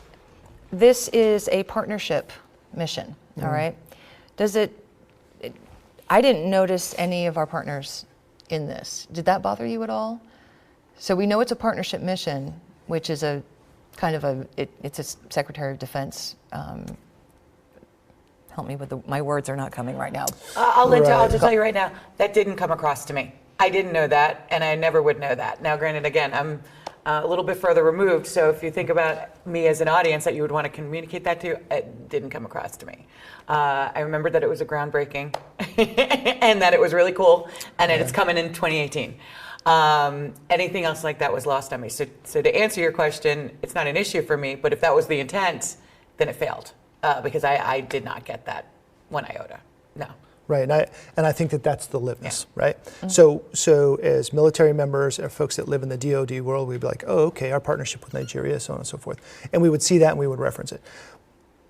This is a partnership mission, all right? I didn't notice any of our partners in this. Did that bother you at all? So we know it's a partnership mission, which is a kind of it's a Secretary of Defense. Help me with my words are not coming right now. I'll just tell you right now, that didn't come across to me. I didn't know that, and I never would know that. Now, granted, again, I'm a little bit further removed, so if you think about me as an audience that you would want to communicate that to, it didn't come across to me. I remember that it was a groundbreaking, and that it was really cool, and that it's coming in 2018. Anything else like that was lost on me. So to answer your question, it's not an issue for me, but if that was the intent, then it failed. Because I did not get that 1 iota, no. Right, and I think that that's the litmus, right? So as military members or folks that live in the DoD world, we'd be like, oh, okay, our partnership with Nigeria, so on and so forth. And we would see that and we would reference it.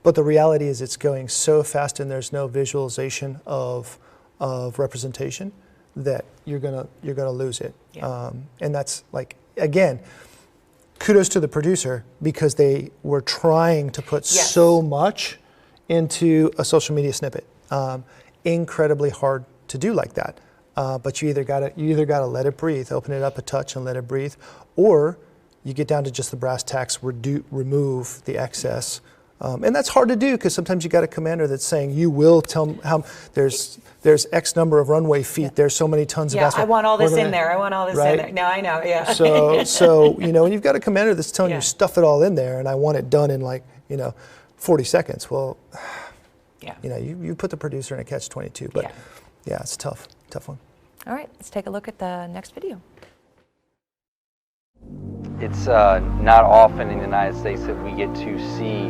But the reality is it's going so fast and there's no visualization of representation that you're gonna lose it. Yeah. And that's like, again, kudos to the producer because they were trying to put so much into a social media snippet. Incredibly hard to do like that. But you either gotta let it breathe, open it up a touch and let it breathe, or you get down to just the brass tacks, remove the excess. And that's hard to do because sometimes you got a commander that's saying, you will tell how there's X number of runway feet, there's so many tons of asphalt. I want all this in there, I want all this in there. No, I know, yeah. So you know, when you've got a commander that's telling you stuff it all in there and I want it done in like, 40 seconds, well, you put the producer in a catch-22, but yeah, it's tough one. All right, let's take a look at the next video. It's not often in the United States that we get to see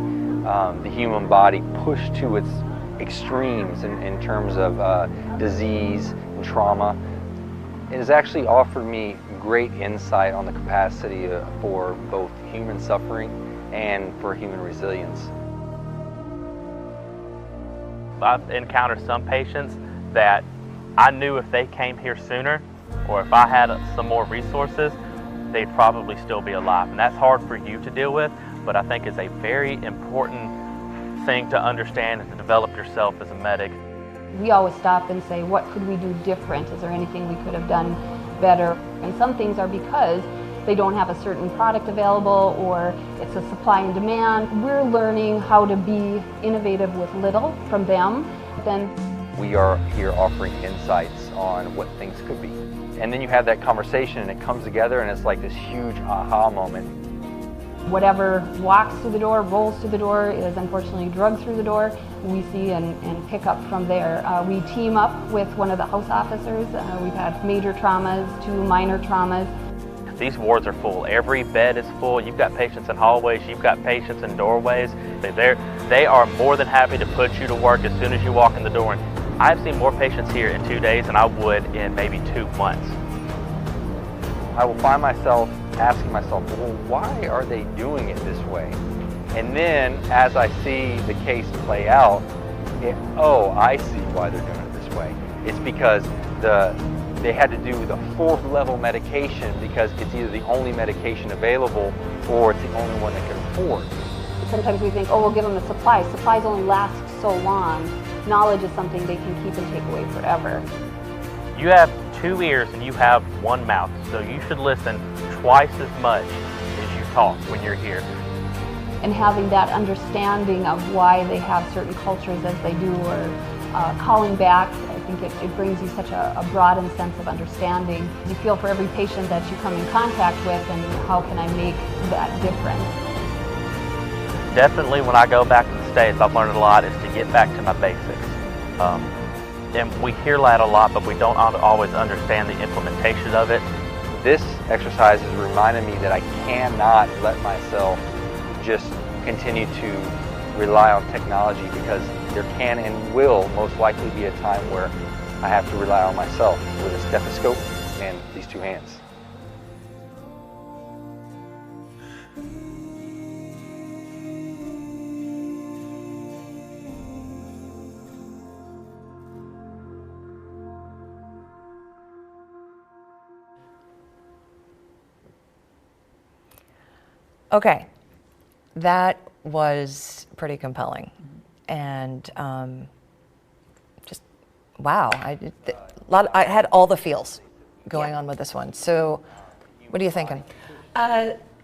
the human body pushed to its extremes in terms of disease and trauma. It has actually offered me great insight on the capacity for both human suffering and for human resilience. I've encountered some patients that I knew if they came here sooner, or if I had some more resources, they'd probably still be alive. And that's hard for you to deal with, but I think it's a very important thing to understand and to develop yourself as a medic. We always stop and say, what could we do different? Is there anything we could have done better? And some things are because they don't have a certain product available or it's a supply and demand. We're learning how to be innovative with little from them. Then we are here offering insights on what things could be. And then you have that conversation and it comes together and it's like this huge aha moment. Whatever walks through the door, rolls through the door, is unfortunately drugged through the door, we see and pick up from there. We team up with one of the house officers. We've had major traumas to minor traumas. These wards are full. Every bed is full. You've got patients in hallways. You've got patients in doorways. They are more than happy to put you to work as soon as you walk in the door. And I've seen more patients here in 2 days than I would in maybe 2 months. I will find myself asking myself, well, why are they doing it this way? And then as I see the case play out, oh, I see why they're doing it this way. It's because they had to do the 4th level medication because it's either the only medication available or it's the only one they can afford. Sometimes we think, oh, we'll give them the supplies. Supplies only last so long. Knowledge is something they can keep and take away forever. You have 2 ears and you have 1 mouth, so you should listen twice as much as you talk when you're here. And having that understanding of why they have certain cultures as they do, or calling back, I think it brings you such a broadened sense of understanding. You feel for every patient that you come in contact with, and how can I make that difference? Definitely when I go back to the States, I've learned a lot is to get back to my basics. And we hear that a lot, but we don't always understand the implementation of it. This exercise has reminded me that I cannot let myself just continue to rely on technology, because there can and will most likely be a time where I have to rely on myself with a stethoscope and these 2 hands. Okay, that was pretty compelling, and just wow! I had all the feels going on with this one. So what are you thinking?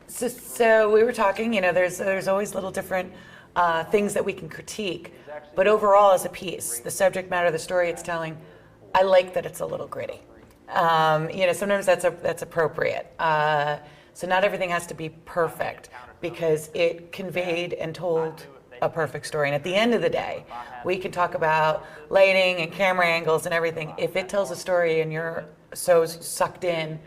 So we were talking, you know, there's always little different things that we can critique, but overall as a piece, the subject matter, the story it's telling, I like that it's a little gritty. You know, sometimes that's appropriate. So not everything has to be perfect because it conveyed and told a perfect story. And at the end of the day, we can talk about lighting and camera angles and everything. If it tells a story and you're so sucked in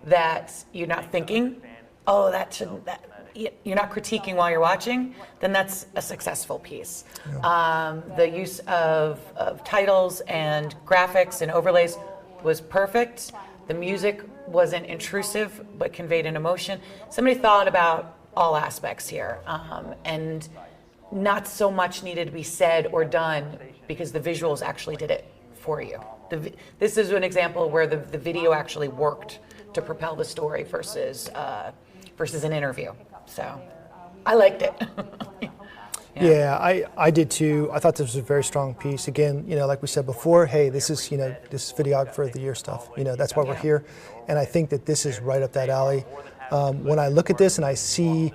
that you're not thinking, oh, that shouldn't, that, you're not critiquing while you're watching, then that's a successful piece. The use of titles and graphics and overlays was perfect. The music wasn't intrusive, but conveyed an emotion. Somebody thought about all aspects here, and not so much needed to be said or done because the visuals actually did it for you. This is an example where the video actually worked to propel the story versus an interview. So I liked it. Yeah, I did too. I thought this was a very strong piece. Again, you know, like we said before, hey, this is, you know, this is Videographer of the Year stuff. You know, that's why we're here. And I think that this is right up that alley. When I look at this and I see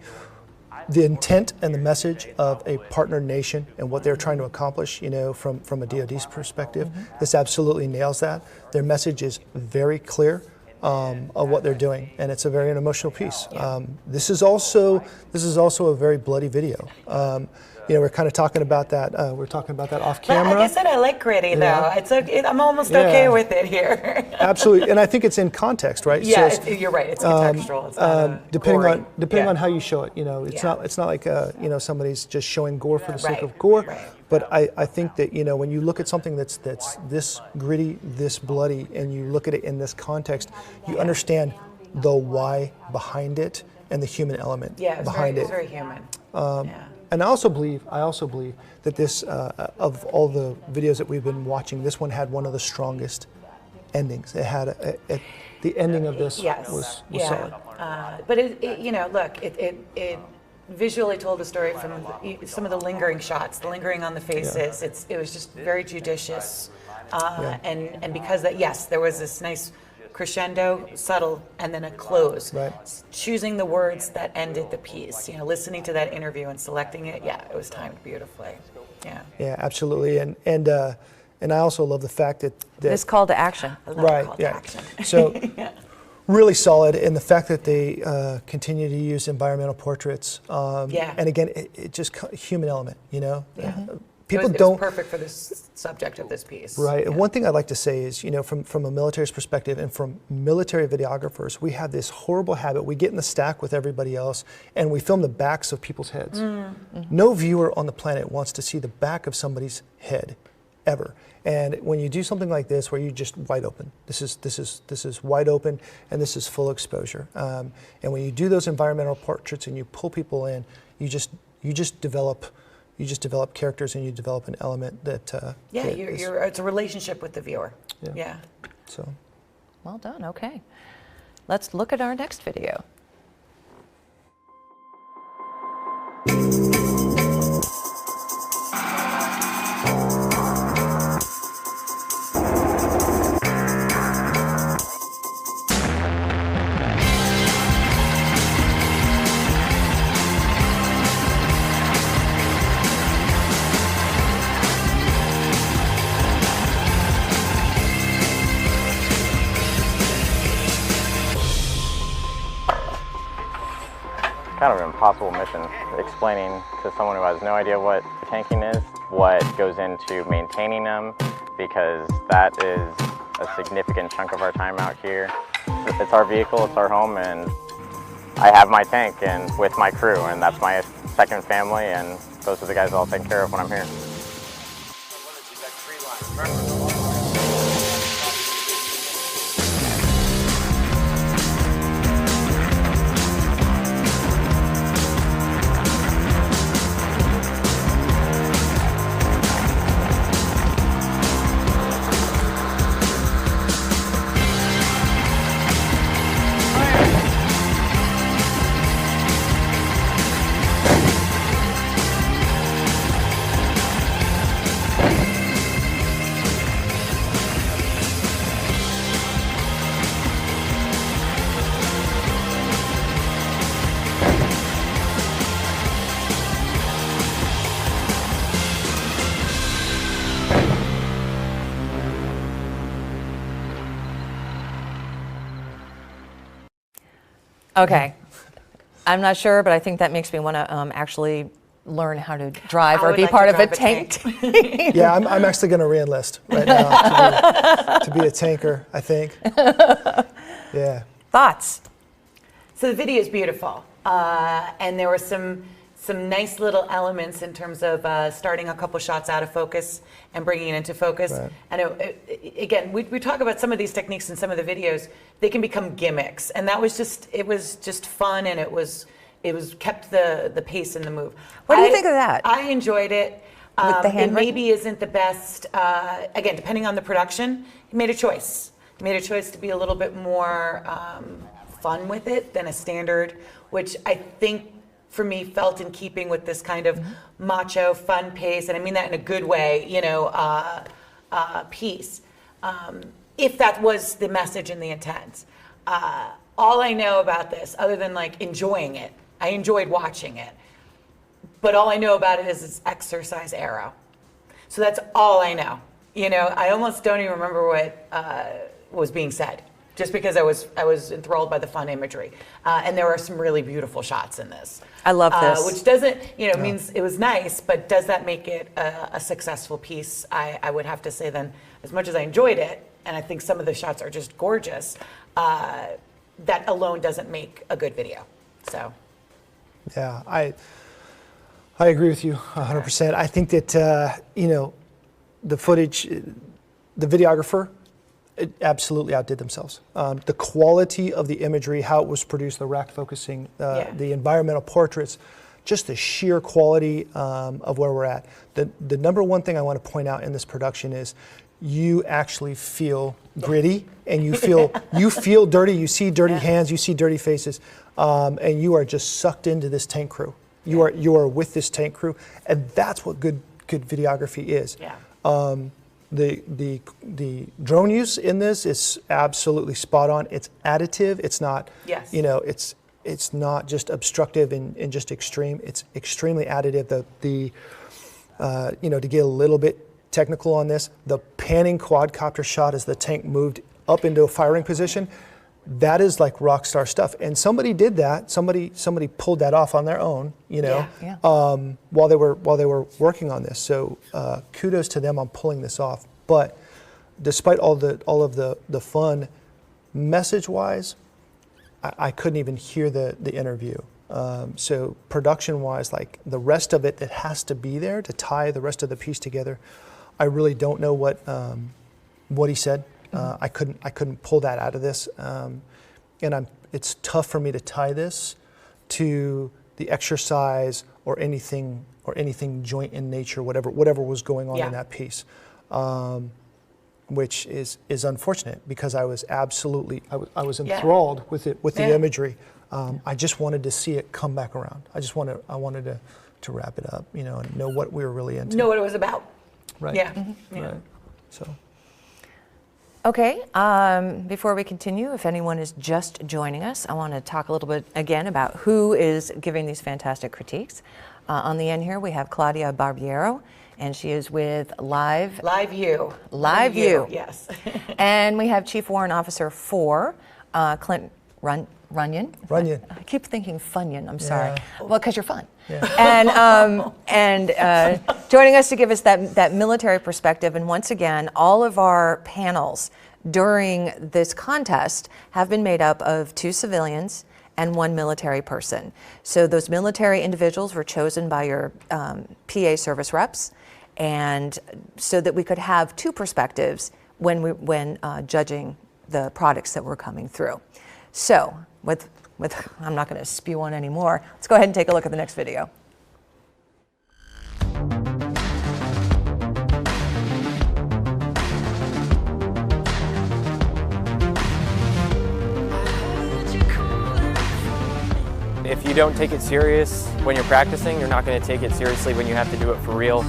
the intent and the message of a partner nation and what they're trying to accomplish, you know, from a DoD's perspective, this absolutely nails that. Their message is very clear. Of what they're doing, and it's a very emotional piece. This is also a very bloody video. You know, we're kind of talking about that. We're talking about that off camera. Like I said, I like gritty though. It's okay, I'm almost okay with it here. Absolutely, and I think it's in context, right? Yeah, so you're right. It's contextual. It's not depending on how you show it. You know, it's not like you know, somebody's just showing gore for the sake of gore. But I think that, you know, when you look at something that's this gritty, this bloody, and you look at it in this context, you understand the why behind it and the human element behind it. It's very human. And I also believe that this, of all the videos that we've been watching, this one had one of the strongest endings. It had the ending of this was solid. But it you know, look, it visually told the story from some of the lingering shots, the lingering on the faces. It was just very judicious, and because that, yes, there was this nice crescendo, subtle, and then a close. Choosing the words that ended the piece, you know, listening to that interview and selecting it, it was timed beautifully. Yeah, absolutely, and I also love the fact that this call to action. Call to action. So. Really solid, and the fact that they continue to use environmental portraits, and again, it just human element, you know. People it was perfect for this subject of this piece. Right. And one thing I'd like to say is, you know, from a military's perspective and from military videographers, we have this horrible habit. We get in the stack with everybody else, and we film the backs of people's heads. No viewer on the planet wants to see the back of somebody's head, ever. And when you do something like this, where you just wide open, this is wide open, and this is full exposure. And when you do those environmental portraits and you pull people in, you just develop characters, and you develop an element that. It's a relationship with the viewer. So. Well done. Okay, let's look at our next video. Kind of an impossible mission, explaining to someone who has no idea what tanking is, what goes into maintaining them, because that is a significant chunk of our time out here. It's our vehicle, it's our home, and I have my tank and with my crew, and that's my second family, and those are the guys I'll take care of when I'm here. Okay. I'm not sure, but I think that makes me want to actually learn how to drive or be part of a tank team. Yeah, I'm actually going to re-enlist right now to be a tanker, I think. Yeah. Thoughts? So the video is beautiful, and there were some nice little elements in terms of starting a couple shots out of focus and bringing it into focus. Right. And again, we talk about some of these techniques in some of the videos. They can become gimmicks, and that was just fun, and it was kept the pace and the move. What do you think of that? I enjoyed it. With the It handwritten? maybe isn't the best. Again, depending on the production, he made a choice. He made a choice to be a little bit more fun with it than a standard, which I think for me felt in keeping with this kind of macho fun pace, and I mean that in a good way, piece. If that was the message and the intent. All I know about this, other than like enjoying it, I enjoyed watching it, but all I know about it is it's exercise arrow. So that's all I know. I almost don't even remember what was being said, just because I was enthralled by the fun imagery. And there are some really beautiful shots in this. I love this. Which doesn't, means it was nice, but does that make it a successful piece? I would have to say then, as much as I enjoyed it, and I think some of the shots are just gorgeous, that alone doesn't make a good video. So. Yeah, I agree with you 100%. I think that, the footage, the videographer, it absolutely outdid themselves. The quality of the imagery, how it was produced, the rack focusing, the environmental portraits, just the sheer quality of where we're at. The number one thing I want to point out in this production is you actually feel gritty and you feel dirty. You see dirty hands, you see dirty faces, and you are just sucked into this tank crew. You are with this tank crew, and that's what good videography is. Yeah. The drone use in this is absolutely spot on. It's additive. It's not, it's not just obstructive and just extreme. It's extremely additive. To get a little bit technical on this, the panning quadcopter shot as the tank moved up into a firing position, that is like rock star stuff. And somebody did that. Somebody pulled that off on their own, while they were working on this. So kudos to them on pulling this off. But despite all of the fun, message-wise, I couldn't even hear the interview. So production-wise, like the rest of it that has to be there to tie the rest of the piece together, I really don't know what he said. I couldn't pull that out of this, and it's tough for me to tie this to the exercise or anything joint in nature, whatever was going on in that piece, which is unfortunate because I was enthralled with the imagery. I just wanted to see it come back around. I wanted to wrap it up, and know what we were really into. Know what it was about. Right. Yeah. Right. So. Okay, before we continue, if anyone is just joining us, I want to talk a little bit again about who is giving these fantastic critiques. On the end here, we have Claudia Barbiero, and she is with Live View. Yes. And we have Chief Warrant Officer 4, Clint Runyon. I keep thinking Funyon, I'm sorry. Well, because you're fun. Yeah. And joining us to give us that military perspective. And once again, all of our panels during this contest have been made up of 2 civilians and 1 military person. So those military individuals were chosen by your PA service reps, and so that we could have 2 perspectives when judging the products that were coming through. So with I'm not going to spew on anymore. Let's go ahead and take a look at the next video. If you don't take it serious when you're practicing, you're not going to take it seriously when you have to do it for real.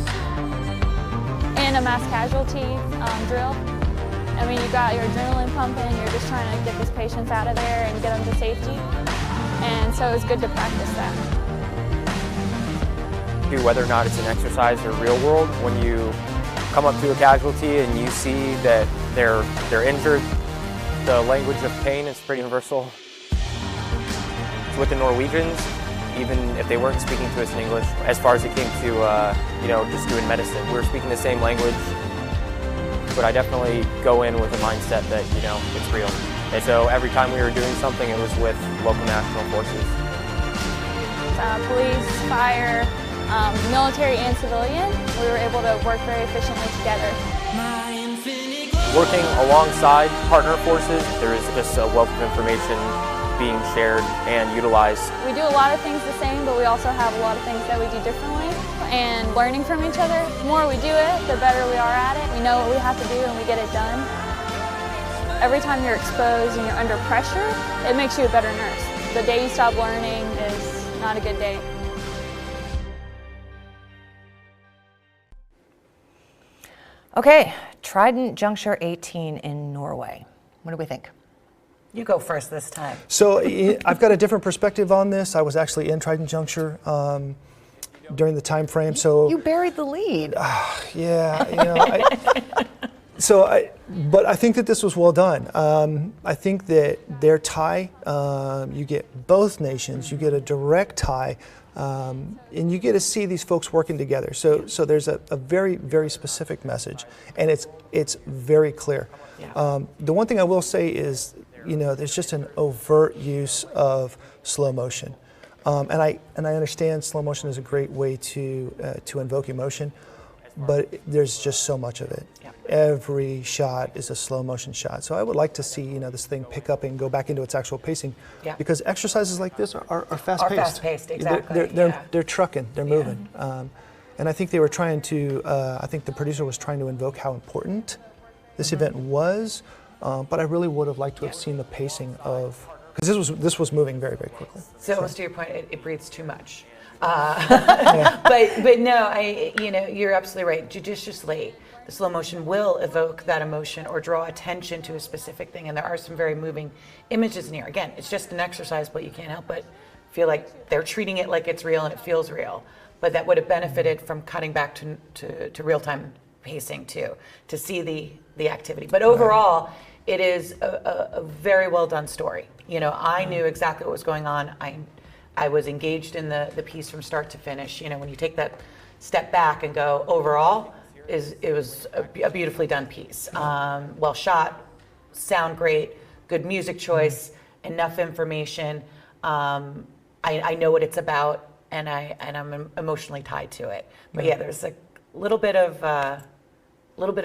In a mass casualty drill, I mean, you got your adrenaline pumping, you're just trying to get these patients out of there and get them to safety. And so it's good to practice that. Whether or not it's an exercise or real world, when you come up to a casualty and you see that they're injured, the language of pain is pretty universal. with the Norwegians, even if they weren't speaking to us in English. As far as it came to, just doing medicine, we were speaking the same language, but I definitely go in with a mindset that, it's real. And so every time we were doing something, it was with local national forces. Police, fire, military and civilian, we were able to work very efficiently together. Working alongside partner forces, there is just a wealth of information being shared and utilized. We do a lot of things the same, but we also have a lot of things that we do differently. And learning from each other, the more we do it, the better we are at it. We know what we have to do and we get it done. Every time you're exposed and you're under pressure, it makes you a better nurse. The day you stop learning is not a good day. Okay, Trident Juncture 18 in Norway. What do we think? You go first this time. So I've got a different perspective on this. I was actually in Trident Juncture during the time frame. So you buried the lead. Yeah, but I think that this was well done. I think that their tie, you get both nations, you get a direct tie, and you get to see these folks working together. So there's a very, very specific message, and it's very clear. Yeah. The one thing I will say is, there's just an overt use of slow motion, and I understand slow motion is a great way to invoke emotion, but there's just so much of it. Yeah. Every shot is a slow motion shot. So I would like to see this thing pick up and go back into its actual pacing, because exercises like this are fast paced. Are fast paced, exactly. They're trucking, they're moving, and I think they were trying to. I think the producer was trying to invoke how important this event was, but I really would have liked to have seen the pacing of, because this was moving very, very quickly. So almost to your point, it breathes too much. But no, you're absolutely right. Judiciously, the slow motion will evoke that emotion or draw attention to a specific thing, and there are some very moving images in here. Again, it's just an exercise, but you can't help but feel like they're treating it like it's real and it feels real. But that would have benefited from cutting back to real-time pacing too, to see the activity. But overall, it is a very well done story. I knew exactly what was going on. I was engaged in the piece from start to finish. When you take that step back and go, overall, it was a beautifully done piece. Well shot, sound great, good music choice, enough information. I know what it's about, and I'm emotionally tied to it. But yeah, there's a little bit of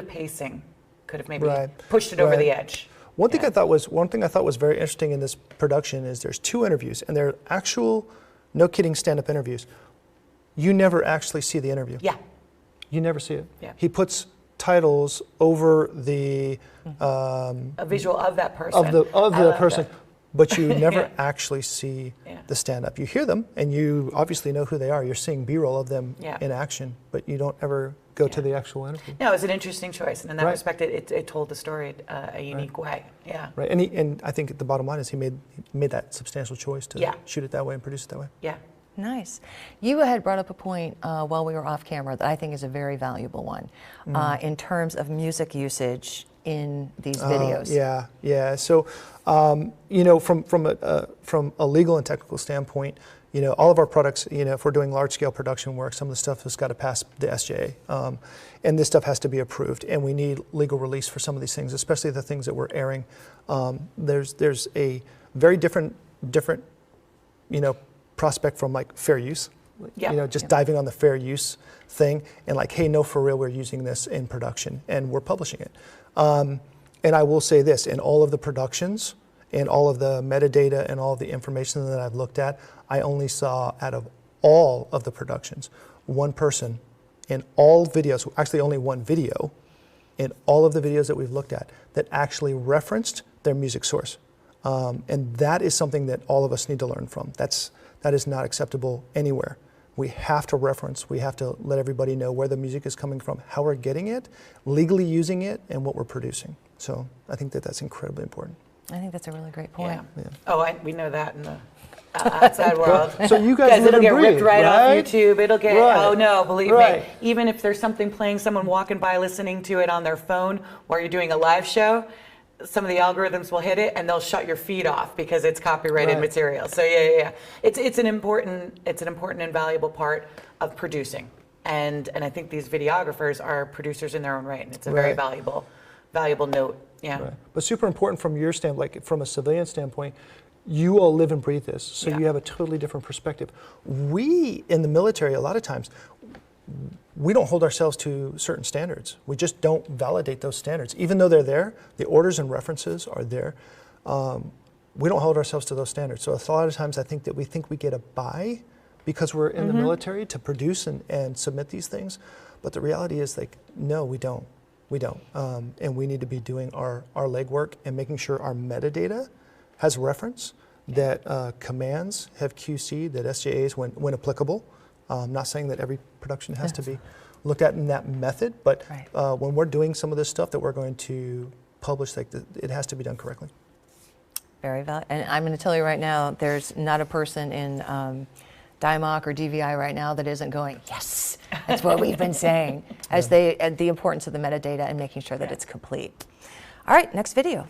pacing could have maybe pushed it over the edge. One thing I thought was very interesting in this production is there's 2 interviews, and they're actual, no kidding, stand-up interviews. You never actually see the interview. Yeah. You never see it. Yeah. He puts titles over the a visual of that person. Of the person, but you never actually see the stand-up. You hear them, and you obviously know who they are. You're seeing B-roll of them in action, but you don't ever go to the actual interview. No, it was an interesting choice, and in that respect, it told the story a unique way. Yeah. Right, and I think the bottom line is he made that substantial choice to shoot it that way and produce it that way. Yeah. Nice. You had brought up a point while we were off camera that I think is a very valuable one in terms of music usage in these videos. Yeah. So, from a legal and technical standpoint, all of our products, if we're doing large-scale production work, some of the stuff has got to pass the SJA, and this stuff has to be approved, and we need legal release for some of these things, especially the things that we're airing. There's a very different, prospect from like fair use. Diving on the fair use thing, and like, hey, no, for real, we're using this in production, and we're publishing it. And I will say this: in all of the productions, and all of the metadata and all of the information that I've looked at, I only saw out of all of the productions, one person in all videos, actually only one video, in all of the videos that we've looked at, that actually referenced their music source. And that is something that all of us need to learn from. That is not acceptable anywhere. We have to reference, we have to let everybody know where the music is coming from, how we're getting it, legally using it, and what we're producing. So I think that that's incredibly important. I think that's a really great point. Yeah. Oh, we know that in the outside world. So you guys it'll get ripped right off right? YouTube. It'll get, oh no, believe Right. me. Even if there's something playing, someone walking by listening to it on their phone while you're doing a live show, some of the algorithms will hit it and they'll shut your feed off because it's copyrighted Right. material. So yeah. It's an important and valuable part of producing. And I think these videographers are producers in their own right. And it's a very Right. valuable note. Yeah. Right. But super important from your standpoint, like from a civilian standpoint, you all live and breathe this, so you have a totally different perspective. We in the military, a lot of times, we don't hold ourselves to certain standards. We just don't validate those standards. Even though they're there, the orders and references are there, we don't hold ourselves to those standards. So a lot of times I think that we think we get a buy because we're in the military to produce and submit these things. But the reality is, like, no, we don't. We don't. And we need to be doing our legwork and making sure our metadata has reference, that commands have QC, that SJAs, when applicable. I'm not saying that every production has to be looked at in that method, but when we're doing some of this stuff that we're going to publish, like it has to be done correctly. Very valid. And I'm going to tell you right now, there's not a person in DIMOC or DVI right now that isn't going, yes, that's what we've been saying, as the importance of the metadata and making sure that it's complete. All right, next video.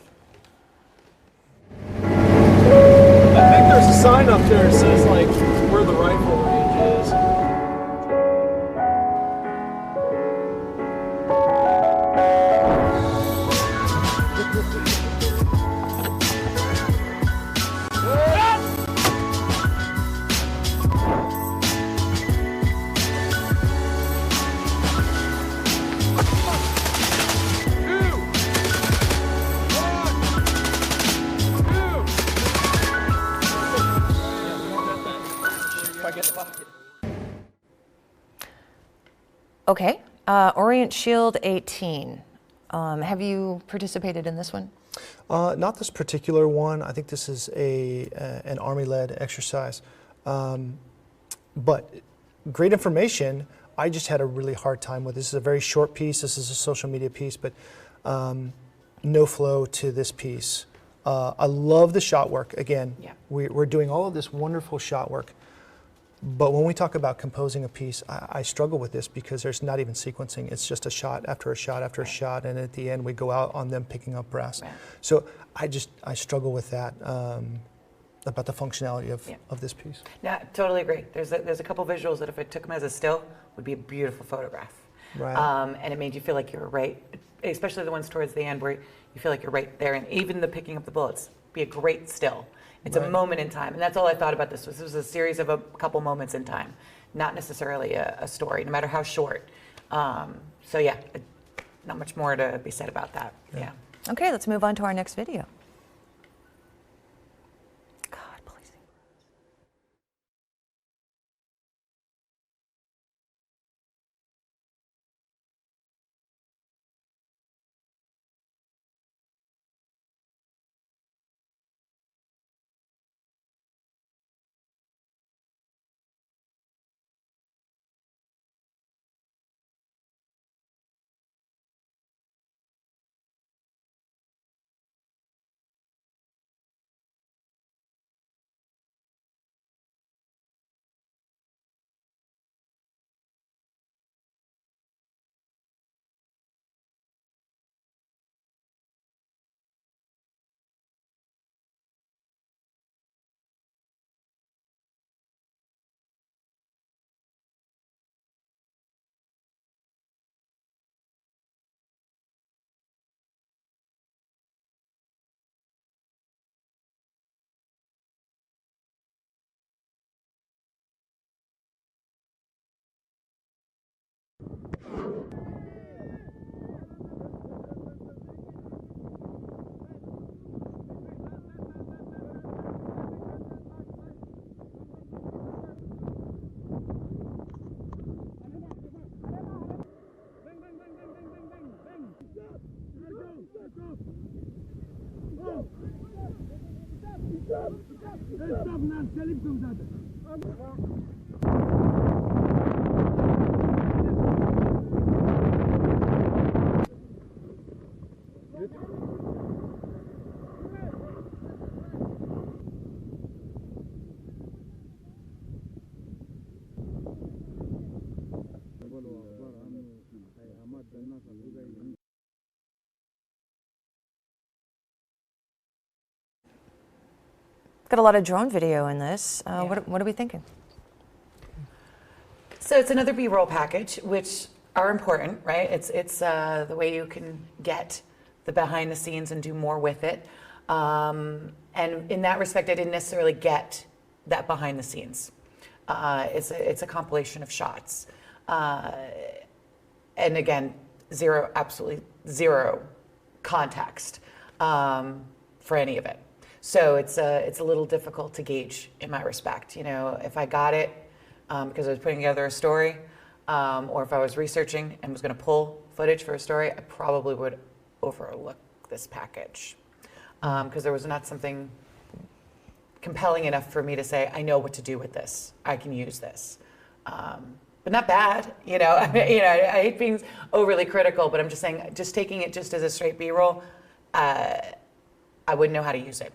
I think there's a sign up there that says like where the rifle range is. Okay, Orient Shield 18. Have you participated in this one? Not this particular one. I think this is an Army-led exercise. But great information. I just had a really hard time with this. This is a very short piece. This is a social media piece, but no flow to this piece. I love the shot work. Again, we're doing all of this wonderful shot work. But when we talk about composing a piece, I struggle with this because there's not even sequencing. It's just a shot after a shot after a shot, and at the end we go out on them picking up brass. Right. So I struggle with that, about the functionality of this piece. Yeah, totally agree. There's a couple visuals that if I took them as a still, would be a beautiful photograph. Right. And it made you feel like you were right, especially the ones towards the end where you feel like you're right there, and even the picking up the bullets, be a great still. It's a moment in time, and that's all I thought about this. This was a series of a couple moments in time, not necessarily a story, no matter how short. So yeah, not much more to be said about that. Yeah. Okay, let's move on to our next video. Stop, man. Tell him to that. got a lot of drone video in this. What are we thinking? So it's another B-roll package, which are important, right? It's the way you can get the behind the scenes and do more with it. And in that respect, I didn't necessarily get that behind the scenes. It's a compilation of shots. And again, absolutely zero context for any of it. So it's a little difficult to gauge in my respect. You know, if I got it because I was putting together a story, or if I was researching and was going to pull footage for a story, I probably would overlook this package because there was not something compelling enough for me to say, I know what to do with this. I can use this. But not bad, you know. I hate being overly critical, but I'm just saying, just taking it just as a straight B-roll, I wouldn't know how to use it.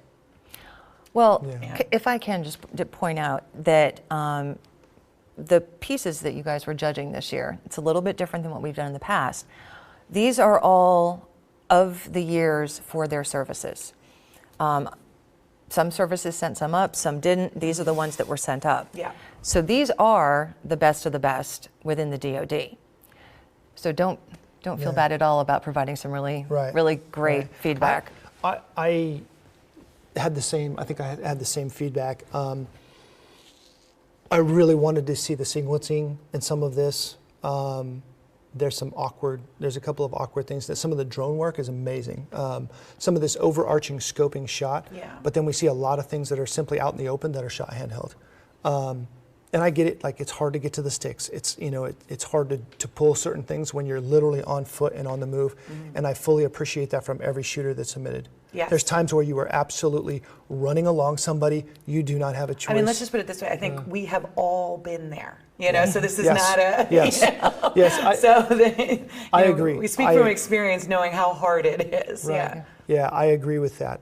Well, if I can just point out that the pieces that you guys were judging this year, it's a little bit different than what we've done in the past. These are all of the years for their services. Some services sent some up, some didn't. These are the ones that were sent up. Yeah. So these are the best of the best within the DoD. So don't feel bad at all about providing some really great feedback. I had the same. I think I had the same feedback. I really wanted to see the sequencing in some of this. There's a couple of awkward things. That some of the drone work is amazing. Some of this overarching scoping shot, but then we see a lot of things that are simply out in the open that are shot handheld. And I get it, like it's hard to get to the sticks. It's, you know, it's hard to pull certain things when you're literally on foot and on the move. And I fully appreciate that from every shooter that's submitted. Yes. There's times where you are absolutely running along somebody, you do not have a choice. I mean, let's just put it this way. I think we have all been there, you know, so this is not a, yes. you know, Yes. I agree. We speak from experience knowing how hard it is. Right. Yeah, I agree with that.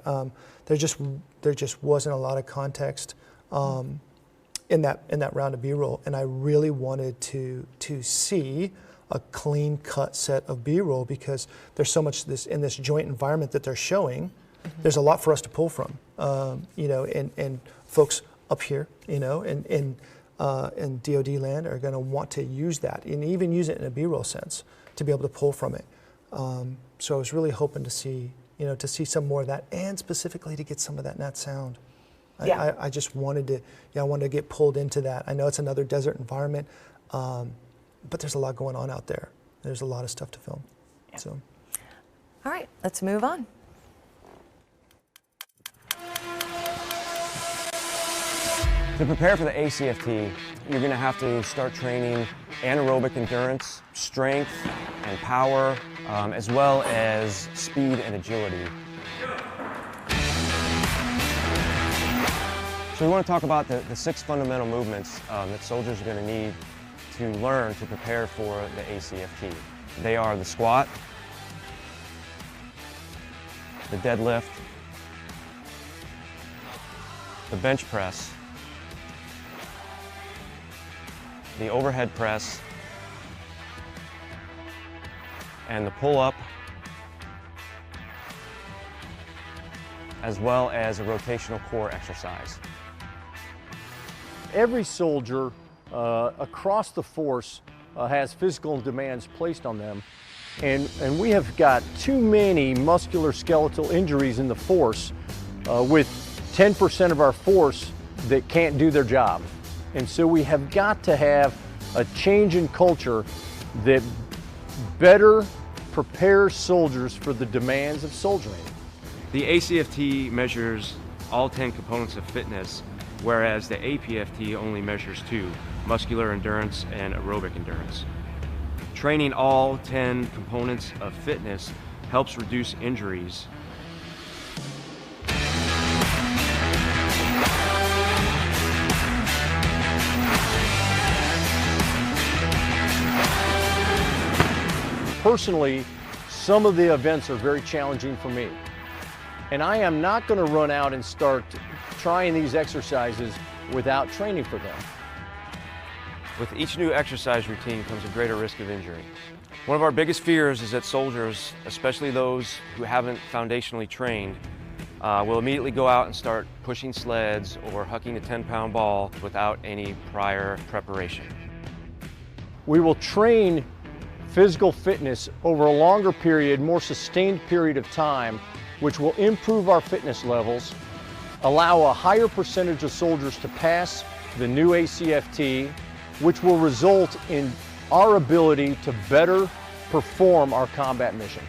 There just wasn't a lot of context in that round of B-roll, and I really wanted to see a clean cut set of B-roll because there's so much in this joint environment that they're showing. There's a lot for us to pull from, you know, and folks up here, you know, in DoD land are going to want to use that and even use it in a B-roll sense to be able to pull from it. So I was really hoping to see, you know, to see some more of that, and specifically to get some of that nat sound. I just wanted to, I wanted to get pulled into that. I know it's another desert environment, but there's a lot going on out there. There's a lot of stuff to film. So, all right, let's move on. To prepare for the ACFT, you're going to have to start training anaerobic endurance, strength, and power, as well as speed and agility. So we want to talk about the 6 fundamental movements that soldiers are going to need to learn to prepare for the ACFT. They are the squat, the deadlift, the bench press, the overhead press, and the pull-up, as well as a rotational core exercise. Every soldier across the force has physical demands placed on them, and we have got too many musculoskeletal injuries in the force with 10% of our force that can't do their job. And so we have got to have a change in culture that better prepares soldiers for the demands of soldiering. The ACFT measures all 10 components of fitness, whereas the APFT only measures 2, muscular endurance and aerobic endurance. Training all 10 components of fitness helps reduce injuries. Personally, some of the events are very challenging for me. And I am not going to run out and start trying these exercises without training for them. With each new exercise routine comes a greater risk of injury. One of our biggest fears is that soldiers, especially those who haven't foundationally trained, we'll immediately go out and start pushing sleds or hucking a 10-pound ball without any prior preparation. We will train physical fitness over a longer period, more sustained period of time, which will improve our fitness levels, allow a higher percentage of soldiers to pass the new ACFT, which will result in our ability to better perform our combat mission.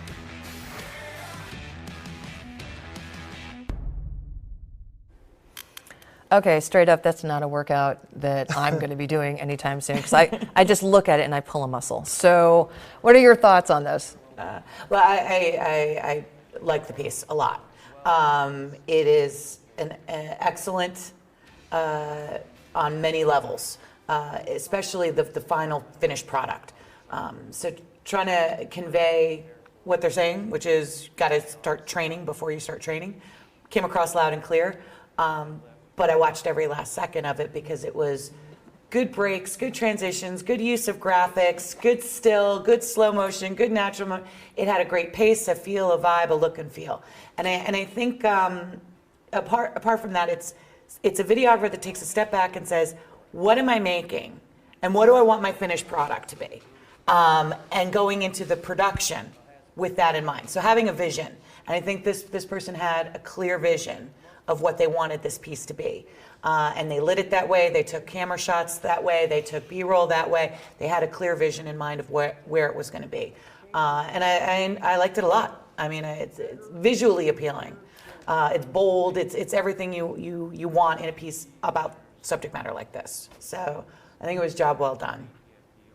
Okay, straight up, that's not a workout that I'm going to be doing anytime soon, because I just look at it and I pull a muscle. So what are your thoughts on this? Well, I like the piece a lot. It is an excellent on many levels, especially the final finished product. So trying to convey what they're saying, which is got to start training before you start training, came across loud and clear. But I watched every last second of it because it was good breaks, good transitions, good use of graphics, good still, good slow motion, good natural It had a great pace, a feel, a vibe, a look and feel. And I think apart from that, it's a videographer that takes a step back and says, what am I making? And what do I want my finished product to be? And going into the production with that in mind. So having a vision. And I think this person had a clear vision of what they wanted this piece to be. And they lit it that way, they took camera shots that way, they took B-roll that way. They had a clear vision in mind of where it was gonna be. And I liked it a lot. I mean, it's visually appealing. It's bold, it's everything you want in a piece about subject matter like this. So I think it was job well done.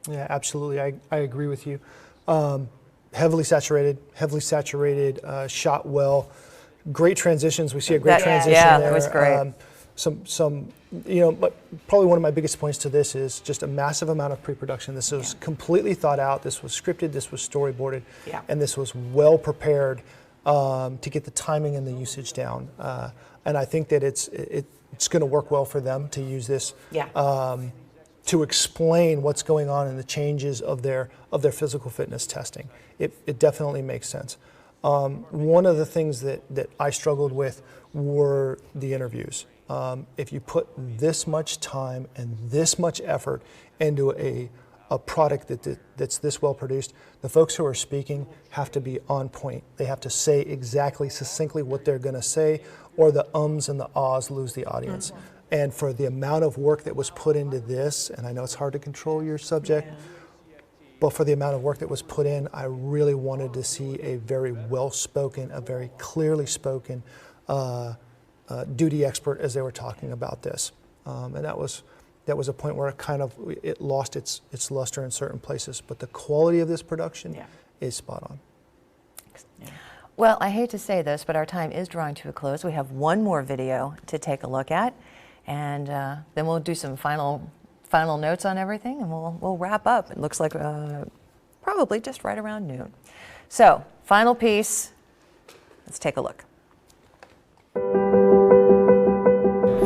Yeah, absolutely, I agree with you. Heavily saturated, shot well. Great transitions. We see a great transition there. That was great. But probably one of my biggest points to this is just a massive amount of pre-production. This was completely thought out. This was scripted. This was storyboarded, and this was well prepared to get the timing and the usage down. And I think that it's going to work well for them to use this to explain what's going on in the changes of their physical fitness testing. It definitely makes sense. One of the things that I struggled with were the interviews. If you put this much time and this much effort into a product that's this well produced, the folks who are speaking have to be on point. They have to say exactly, succinctly what they're going to say, or the ums and the ahs lose the audience. Mm-hmm. And for the amount of work that was put into this, and I know it's hard to control your subject, but for the amount of work that was put in, I really wanted to see a very well-spoken, a very clearly spoken duty expert as they were talking about this. And that was a point where it lost its luster in certain places. But the quality of this production is spot on. Yeah. Well, I hate to say this, but our time is drawing to a close. We have one more video to take a look at, and then we'll do some final notes on everything, and we'll wrap up. It looks like probably just right around noon. So, final piece. Let's take a look.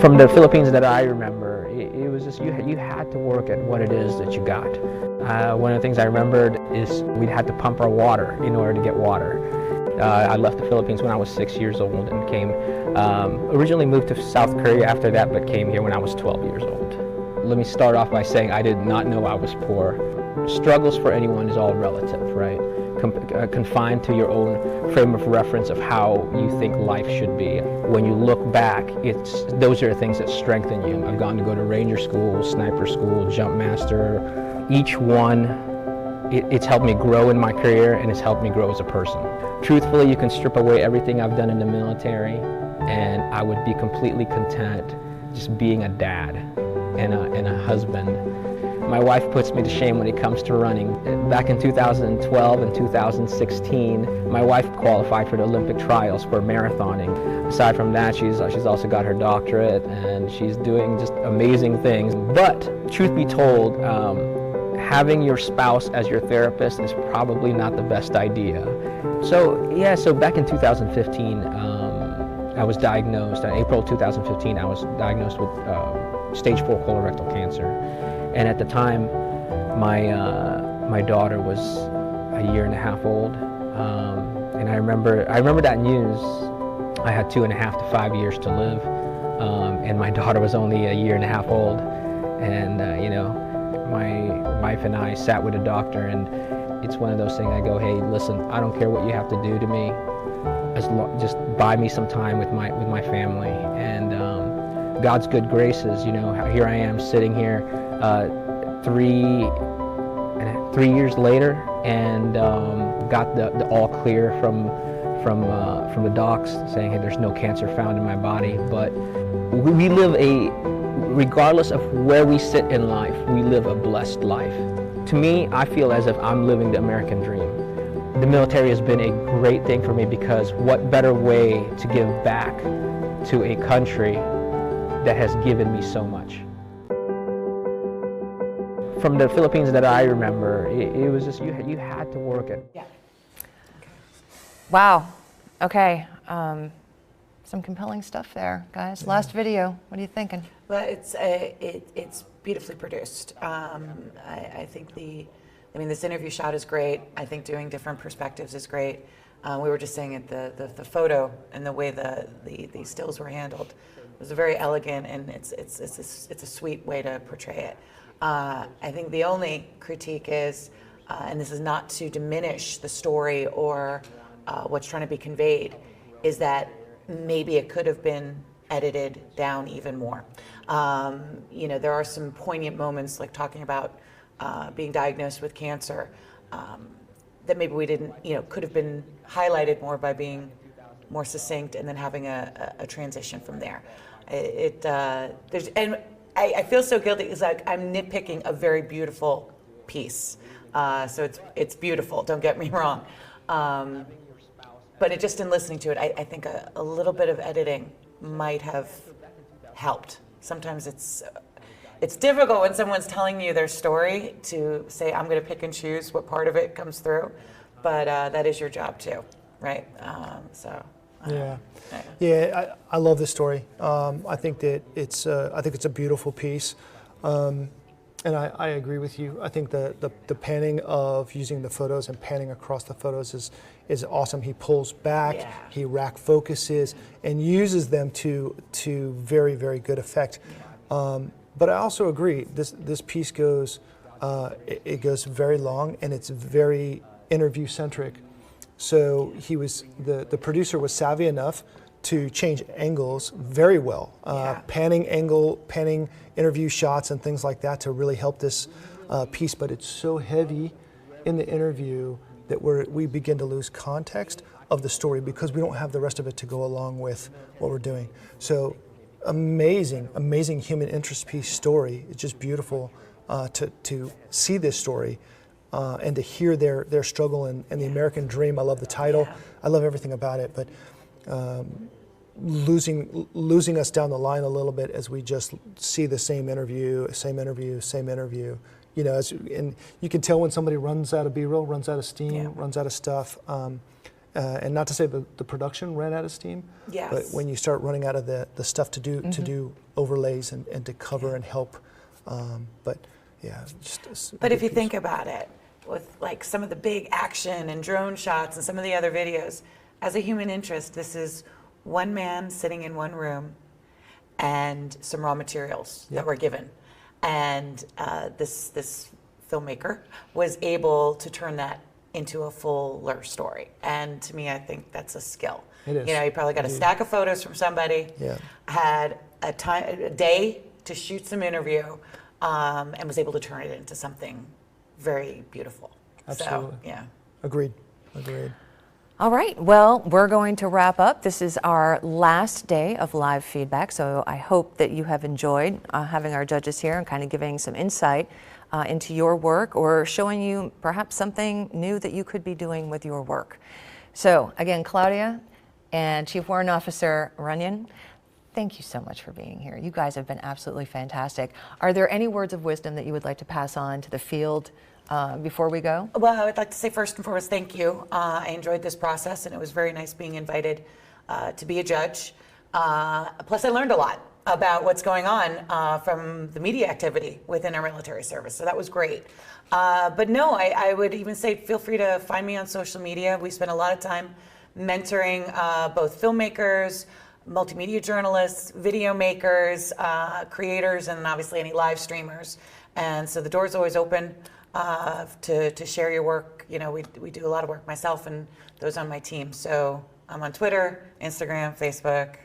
From the Philippines that I remember, it was just you had to work at what it is that you got. One of the things I remembered is we had to pump our water in order to get water. I left the Philippines when I was 6 years old and came, originally moved to South Korea after that, but came here when I was 12 years old. Let me start off by saying I did not know I was poor. Struggles for anyone is all relative, right? Confined to your own frame of reference of how you think life should be. When you look back, those are the things that strengthen you. I've gone to go to Ranger School, Sniper School, Jump Master. Each one, it's helped me grow in my career, and it's helped me grow as a person. Truthfully, you can strip away everything I've done in the military, and I would be completely content just being a dad and a husband. My wife puts me to shame when it comes to running. Back in 2012 and 2016, my wife qualified for the Olympic trials for marathoning. Aside from that, she's also got her doctorate, and she's doing just amazing things. But truth be told, having your spouse as your therapist is probably not the best idea. So back in 2015, I was diagnosed, in April 2015, I was diagnosed with stage 4 colorectal cancer. And at the time, my daughter was a year and a half old. And I remember that news I had 2.5 to 5 years to live, and my daughter was only a year and a half old. And you know, my wife and I sat with a doctor, and it's one of those things. I go, hey, listen, I don't care what you have to do to me, just buy me some time with my family. And God's good graces, you know, here I am sitting here 3 years later, and got the all clear from the docs saying, hey, there's no cancer found in my body. But we live regardless of where we sit in life, we live a blessed life. To me, I feel as if I'm living the American dream. The military has been a great thing for me, because what better way to give back to a country that has given me so much. From the Philippines that I remember, it was just, you had to work it. Yeah. Wow. Okay. Some compelling stuff there, guys. Yeah. Last video. What are you thinking? Well, it's beautifully produced. I think this interview shot is great. I think doing different perspectives is great. We were just saying it, the photo and the way the stills were handled was very elegant, and it's a sweet way to portray it. I think the only critique is, and this is not to diminish the story or what's trying to be conveyed, is that maybe it could have been edited down even more. You know, there are some poignant moments, like talking about being diagnosed with cancer, that maybe we didn't, you know, could have been highlighted more by being more succinct and then having a transition from there. I feel so guilty because I'm nitpicking a very beautiful piece. So it's beautiful, don't get me wrong. But just in listening to it, I think a little bit of editing might have helped. Sometimes it's difficult when someone's telling you their story to say, I'm going to pick and choose what part of it comes through, but that is your job too, right? Yeah, I love this story. I think that it's a beautiful piece, and I agree with you. I think the panning of using the photos and panning across the photos is awesome. He pulls back, he rack focuses, and uses them to very, very good effect. But I also agree. This piece goes it goes very long, and it's very interview centric. So the producer was savvy enough to change angles very well, panning interview shots and things like that to really help this piece. But it's so heavy in the interview that we begin to lose context of the story because we don't have the rest of it to go along with what we're doing. So amazing human interest piece story. It's just beautiful to see this story. And to hear their struggle and the American dream. I love the title. I love everything about it. But losing us down the line a little bit as we just see the same interview. You know, and you can tell when somebody runs out of B-roll, runs out of steam, runs out of stuff. And not to say the production ran out of steam, but when you start running out of the stuff to do overlays and to cover and help. But if you think about it, with like some of the big action and drone shots and some of the other videos, as a human interest, this is one man sitting in one room and some raw materials that were given. And this filmmaker was able to turn that into a fuller story. And to me, I think that's a skill. It is. You know, you probably got a stack of photos from somebody, had a day to shoot some interview, and was able to turn it into something very beautiful. Absolutely. So, yeah. Agreed. All right, well, we're going to wrap up. This is our last day of live feedback, so I hope that you have enjoyed having our judges here and kind of giving some insight into your work or showing you perhaps something new that you could be doing with your work. So again, Claudia and Chief Warrant Officer Runyon, thank you so much for being here. You guys have been absolutely fantastic. Are there any words of wisdom that you would like to pass on to the field before we go? Well, I would like to say first and foremost, thank you. I enjoyed this process, and it was very nice being invited to be a judge. Plus, I learned a lot about what's going on from the media activity within our military service, so that was great. But no, I would even say feel free to find me on social media. We spend a lot of time mentoring both filmmakers, multimedia journalists, video makers, creators, and obviously any live streamers. And so the door's always open to share your work. You know, we do a lot of work, myself and those on my team. So I'm on Twitter, Instagram, Facebook,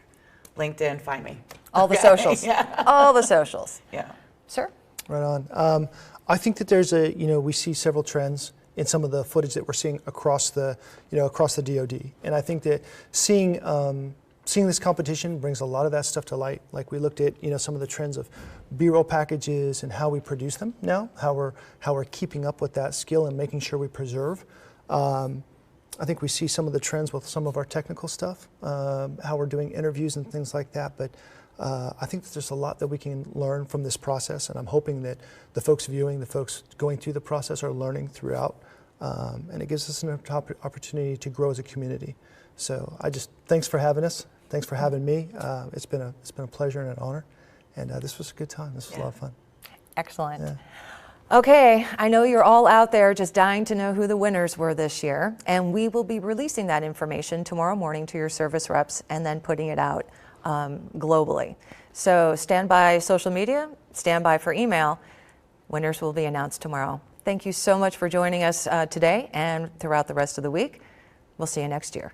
LinkedIn, find me. All the socials. Yeah. All the socials. Yeah. Sir? Right on. I think that there's we see several trends in some of the footage that we're seeing across the DoD. And I think that seeing this competition brings a lot of that stuff to light. Like we looked at, some of the trends of B-roll packages and how we produce them now, how we're keeping up with that skill and making sure we preserve. I think we see some of the trends with some of our technical stuff, how we're doing interviews and things like that. But I think that there's a lot that we can learn from this process, and I'm hoping that the folks viewing, the folks going through the process are learning throughout, and it gives us an opportunity to grow as a community. So thanks for having us. Thanks for having me. It's been a pleasure and an honor, and this was a good time. This was a lot of fun. Excellent. Yeah. Okay, I know you're all out there just dying to know who the winners were this year, and we will be releasing that information tomorrow morning to your service reps and then putting it out globally. So stand by social media, stand by for email. Winners will be announced tomorrow. Thank you so much for joining us today and throughout the rest of the week. We'll see you next year.